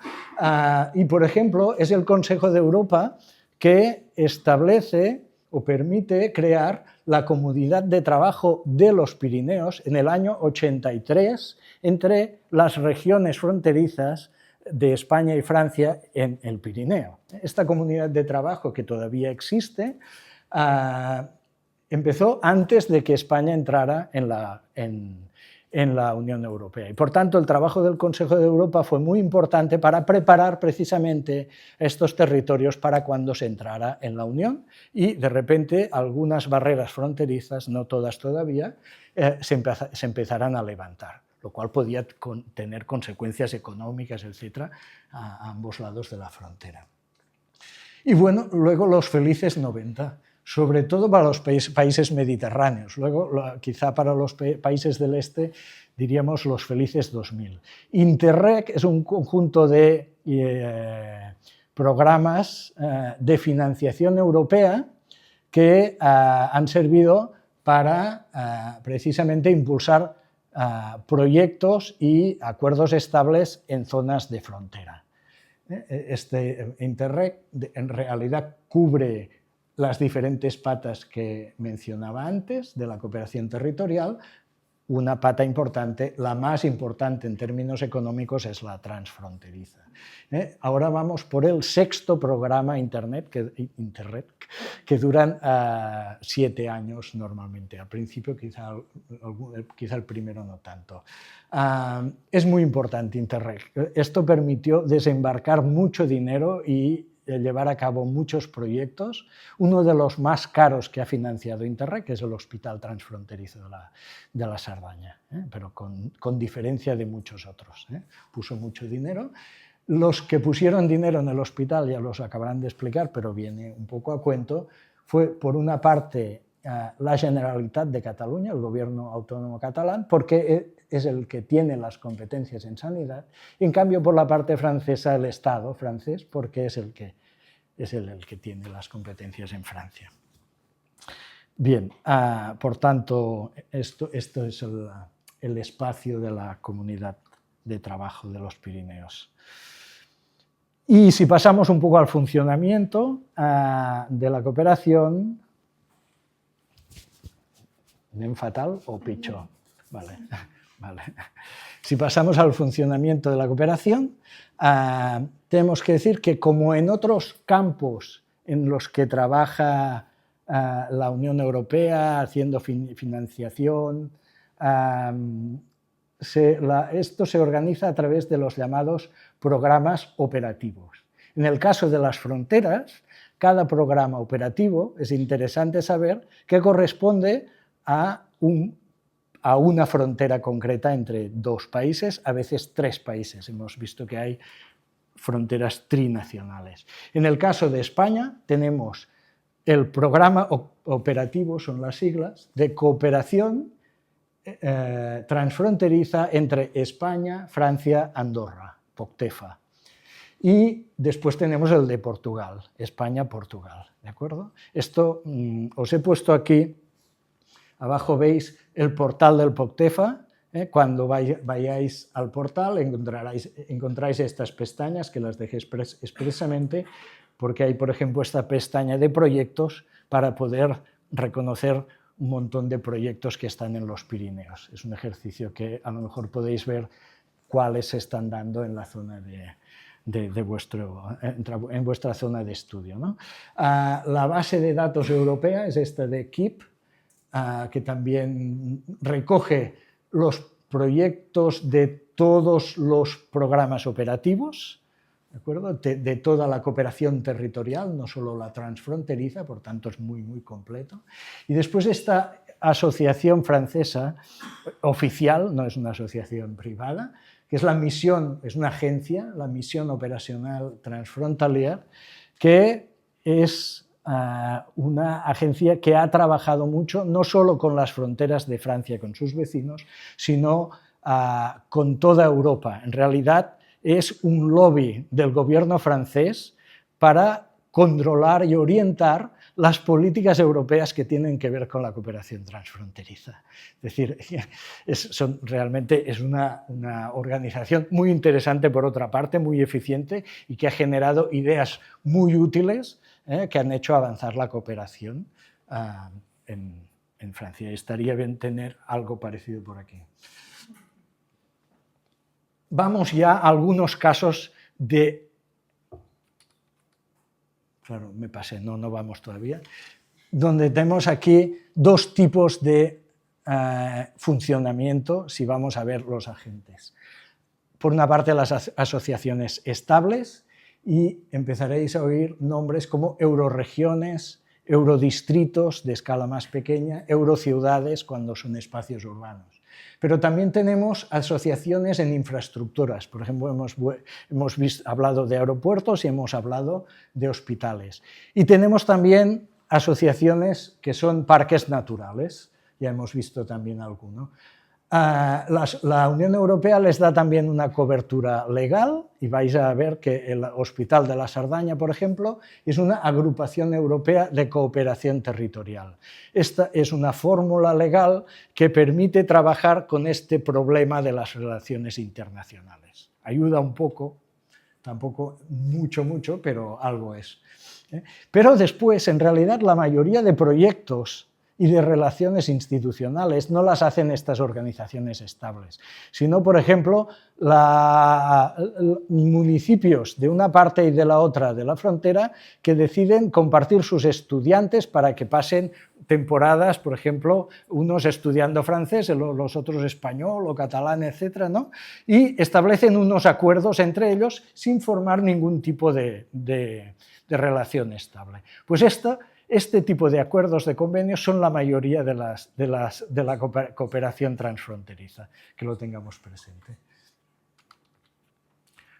Y, por ejemplo, es el Consejo de Europa que establece o permite crear la Comunidad de Trabajo de los Pirineos en el año 83 entre las regiones fronterizas de España y Francia en el Pirineo. Esta comunidad de trabajo, que todavía existe, empezó antes de que España entrara en la Unión Europea. Y por tanto, el trabajo del Consejo de Europa fue muy importante para preparar precisamente estos territorios para cuando se entrara en la Unión, y de repente algunas barreras fronterizas, no todas todavía, se empezarán a levantar, lo cual podía tener consecuencias económicas, etcétera, a ambos lados de la frontera. Y bueno, luego los felices 90, sobre todo para los países mediterráneos. Luego, quizá para los países del este, diríamos los felices 2000. Interreg es un conjunto de programas de financiación europea que han servido para precisamente impulsar proyectos y acuerdos estables en zonas de frontera. Este Interreg en realidad cubre las diferentes patas que mencionaba antes de la cooperación territorial. una pata importante, la más importante en términos económicos es la transfronteriza. Ahora vamos por el 6º programa Interreg, que duran 7 años normalmente. Al principio quizá el primero no tanto. Es muy importante Interreg. Esto permitió desembarcar mucho dinero y llevar a cabo muchos proyectos. Uno de los más caros que ha financiado Interreg es el Hospital Transfronterizo de la Sardaña, pero con diferencia de muchos otros. Puso mucho dinero. Los que pusieron dinero en el hospital ya los acabarán de explicar, pero viene un poco a cuento. Fue, por una parte, la Generalitat de Cataluña, el gobierno autónomo catalán, porque es el que tiene las competencias en sanidad, y en cambio por la parte francesa el Estado francés, porque es el que tiene las competencias en Francia. Bien, por tanto, esto es el espacio de la comunidad de trabajo de los Pirineos. Y si pasamos un poco al funcionamiento de la cooperación, ¿ven fatal o picho? Vale. Si pasamos al funcionamiento de la cooperación, tenemos que decir que, como en otros campos en los que trabaja la Unión Europea haciendo financiación, esto se organiza a través de los llamados programas operativos. En el caso de las fronteras, cada programa operativo, es interesante saber que corresponde a una frontera concreta entre 2 países, a veces 3 países. Hemos visto que hay fronteras trinacionales. En el caso de España tenemos el programa operativo, son las siglas, de cooperación transfronteriza entre España, Francia, Andorra, POCTEFA. Y después tenemos el de Portugal, España-Portugal, ¿de acuerdo? Esto os he puesto aquí, abajo veis el portal del POCTEFA. Cuando vayáis al portal encontráis estas pestañas, que las dejé expresamente, porque hay, por ejemplo, esta pestaña de proyectos para poder reconocer un montón de proyectos que están en los Pirineos. Es un ejercicio que a lo mejor podéis ver cuáles se están dando en la zona en vuestra zona de estudio, ¿no? La base de datos europea es esta de KIP, que también recoge los proyectos de todos los programas operativos, ¿de acuerdo? De toda la cooperación territorial, no solo la transfronteriza, por tanto es muy, muy completo. Y después esta asociación francesa oficial, no es una asociación privada, que es la misión, es una agencia, la Misión Operacional Transfrontalier, que es una agencia que ha trabajado mucho, no solo con las fronteras de Francia, con sus vecinos, sino con toda Europa. En realidad es un lobby del gobierno francés para controlar y orientar las políticas europeas que tienen que ver con la cooperación transfronteriza. Es decir, realmente es una organización muy interesante, por otra parte, muy eficiente, y que ha generado ideas muy útiles que han hecho avanzar la cooperación en Francia. Estaría bien tener algo parecido por aquí. Vamos ya a algunos casos de... Claro, me pasé, no vamos todavía. Donde tenemos aquí 2 tipos de funcionamiento, si vamos a ver los agentes. Por una parte, las asociaciones estables, y empezaréis a oír nombres como euroregiones, eurodistritos de escala más pequeña, eurociudades cuando son espacios urbanos. Pero también tenemos asociaciones en infraestructuras. Por ejemplo, hemos hablado de aeropuertos y hemos hablado de hospitales. Y tenemos también asociaciones que son parques naturales. Ya hemos visto también alguno. La Unión Europea les da también una cobertura legal, y vais a ver que el Hospital de la Sardaña, por ejemplo, es una agrupación europea de cooperación territorial. Esta es una fórmula legal que permite trabajar con este problema de las relaciones internacionales. Ayuda un poco, tampoco mucho, pero algo es. Pero después, en realidad, la mayoría de proyectos y de relaciones institucionales no las hacen estas organizaciones estables, sino, por ejemplo, municipios de una parte y de la otra de la frontera que deciden compartir sus estudiantes para que pasen temporadas, por ejemplo, unos estudiando francés, los otros español o catalán, etcétera, ¿no? Y establecen unos acuerdos entre ellos sin formar ningún tipo de relación estable. Pues este tipo de acuerdos, de convenios, son la mayoría de la cooperación transfronteriza, que lo tengamos presente.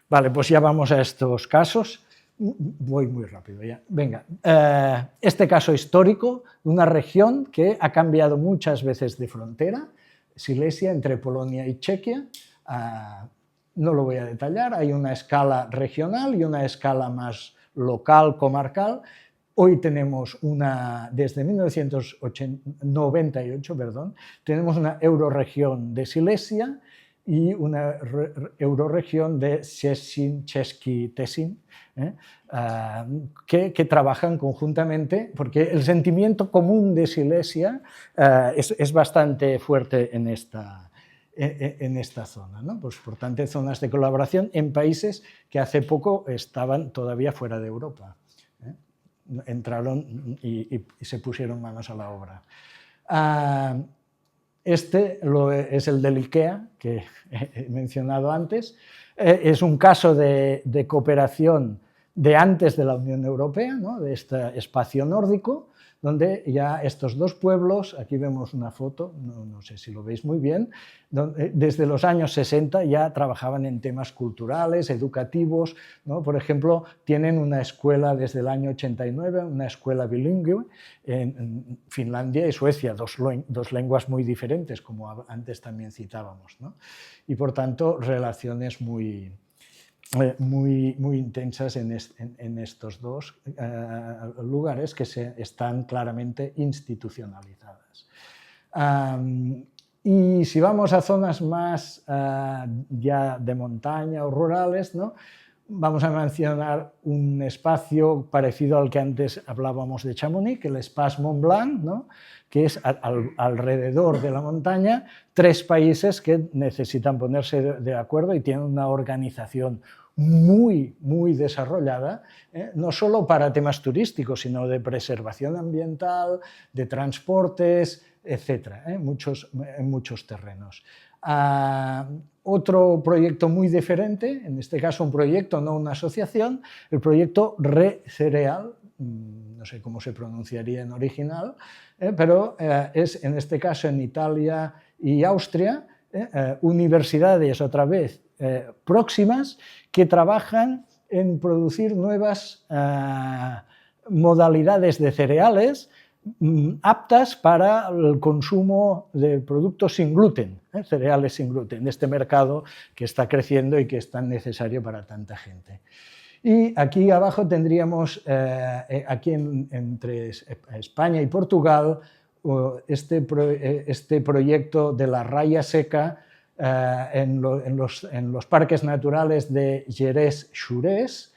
Vale, pues ya vamos a estos casos. Voy muy rápido ya. Venga, este caso histórico de una región que ha cambiado muchas veces de frontera, Silesia, entre Polonia y Chequia. No lo voy a detallar, hay una escala regional y una escala más local, comarcal. Hoy tenemos desde 1998, tenemos una eurorregión de Silesia y una eurorregión de Szczecin, Český Těšín, que trabajan conjuntamente, porque el sentimiento común de Silesia es bastante fuerte en esta zona, ¿no? Pues, por tanto, zonas de colaboración en países que hace poco estaban todavía fuera de Europa. Entraron y se pusieron manos a la obra. Este es el del IKEA, que he mencionado antes. Es un caso de cooperación de antes de la Unión Europea, ¿no? De este espacio nórdico, donde ya estos dos pueblos, aquí vemos una foto, no sé si lo veis muy bien, desde los años 60 ya trabajaban en temas culturales, educativos, ¿no? Por ejemplo, tienen una escuela desde el año 89, una escuela bilingüe en Finlandia y Suecia, dos lenguas muy diferentes, como antes también citábamos, ¿no? Y por tanto, relaciones muy intensas en estos dos lugares que están claramente institucionalizadas. Y si vamos a zonas más ya de montaña o rurales, ¿no? Vamos a mencionar un espacio parecido al que antes hablábamos de Chamonix, el Espace Mont Blanc, ¿no? Que es alrededor de la montaña, 3 países que necesitan ponerse de acuerdo y tienen una organización muy desarrollada, no solo para temas turísticos, sino de preservación ambiental, de transportes, etcétera, en muchos terrenos. Otro proyecto muy diferente, en este caso un proyecto, no una asociación, el proyecto ReCereal, no sé cómo se pronunciaría en original, pero es en este caso en Italia y Austria, universidades otra vez próximas que trabajan en producir nuevas modalidades de cereales aptas para el consumo de productos sin gluten, cereales sin gluten, de este mercado que está creciendo y que es tan necesario para tanta gente. Y aquí abajo tendríamos, entre España y Portugal, este proyecto de la raya seca en los parques naturales de Jerez-Xurés,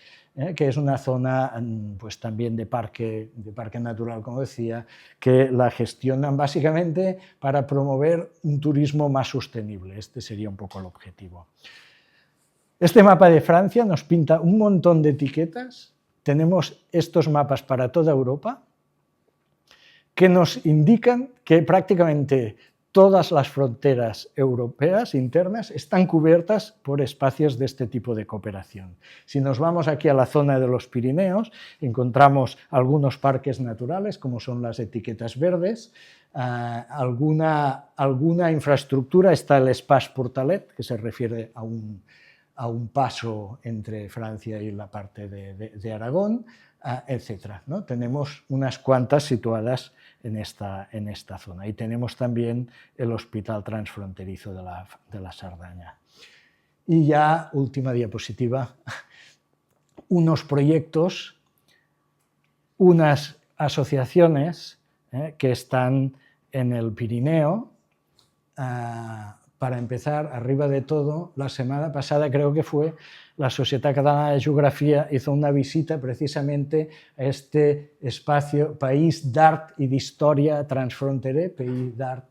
que es una zona pues, también de parque natural, como decía, que la gestionan básicamente para promover un turismo más sostenible. Este sería un poco el objetivo. Este mapa de Francia nos pinta un montón de etiquetas. Tenemos estos mapas para toda Europa que nos indican que prácticamente todas las fronteras europeas internas están cubiertas por espacios de este tipo de cooperación. Si nos vamos aquí a la zona de los Pirineos, encontramos algunos parques naturales, como son las etiquetas verdes, alguna infraestructura, está el Espace Portalet, que se refiere a un paso entre Francia y la parte de Aragón, etcétera, ¿no? Tenemos unas cuantas situadas en esta zona y tenemos también el Hospital Transfronterizo de la Sardaña. Y ya, última diapositiva, unos proyectos, unas asociaciones que están en el Pirineo, para empezar, arriba de todo, la semana pasada creo que fue, la Societat Catalana de Geografía hizo una visita precisamente a este espacio, País d'Art i d'Història Transfronterer, Pays d'Art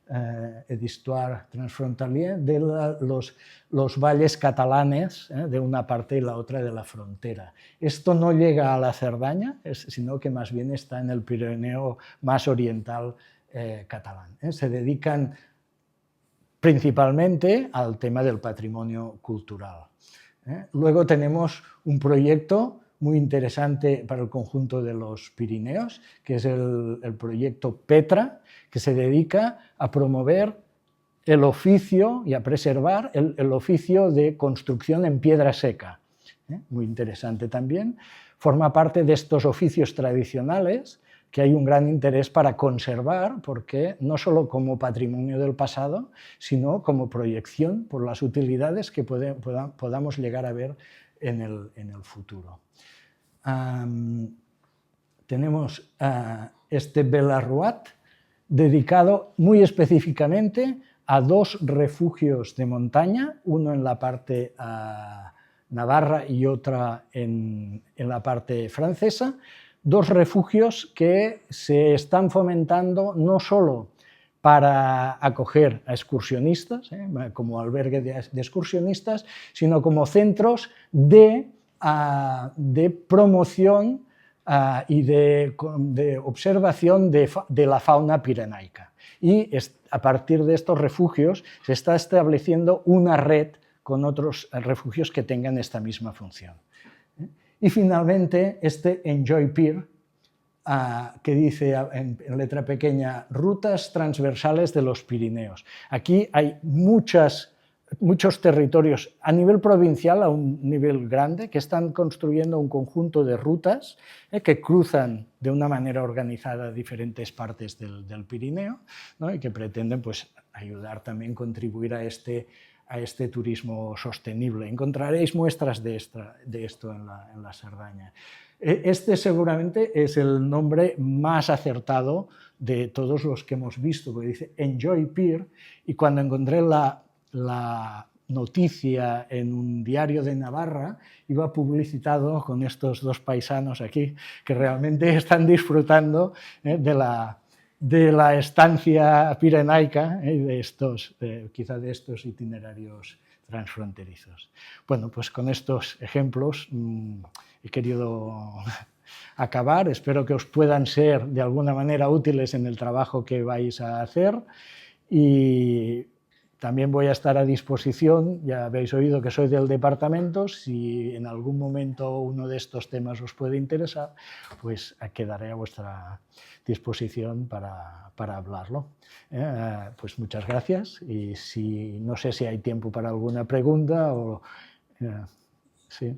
et d'Histoire Transfrontalier, de los valles catalanes, de una parte y la otra de la frontera. Esto no llega a la Cerdaña, sino que más bien está en el Pirineo más oriental catalán. Se dedican principalmente al tema del patrimonio cultural. Luego tenemos un proyecto muy interesante para el conjunto de los Pirineos, que es el proyecto Petra, que se dedica a promover el oficio y a preservar el oficio de construcción en piedra seca. Muy interesante también. Forma parte de estos oficios tradicionales que hay un gran interés para conservar, porque no solo como patrimonio del pasado, sino como proyección por las utilidades que podamos llegar a ver en el futuro. Tenemos este Belarruat, dedicado muy específicamente a dos refugios de montaña, uno en la parte navarra y otra en la parte francesa, dos refugios que se están fomentando no solo para acoger a excursionistas, como albergue de excursionistas, sino como centros de promoción y de observación de la fauna pirenaica. Y a partir de estos refugios se está estableciendo una red con otros refugios que tengan esta misma función. Y finalmente este Enjoy Pier, que dice en letra pequeña, rutas transversales de los Pirineos. Aquí hay muchos territorios a nivel provincial, a un nivel grande, que están construyendo un conjunto de rutas que cruzan de una manera organizada diferentes partes del Pirineo, ¿no? Y que pretenden pues, ayudar también, contribuir a este turismo sostenible. Encontraréis muestras de esto en la Cerdaña. Este seguramente es el nombre más acertado de todos los que hemos visto, porque dice Enjoy Pier, y cuando encontré la noticia en un diario de Navarra, iba publicitado con estos dos paisanos aquí, que realmente están disfrutando de la estancia pirenaica y quizá de estos itinerarios transfronterizos. Bueno, pues con estos ejemplos he querido acabar. Espero que os puedan ser de alguna manera útiles en el trabajo que vais a hacer y también voy a estar a disposición, ya habéis oído que soy del departamento, si en algún momento uno de estos temas os puede interesar, pues quedaré a vuestra disposición para hablarlo. Pues muchas gracias y no sé si hay tiempo para alguna pregunta o... sí.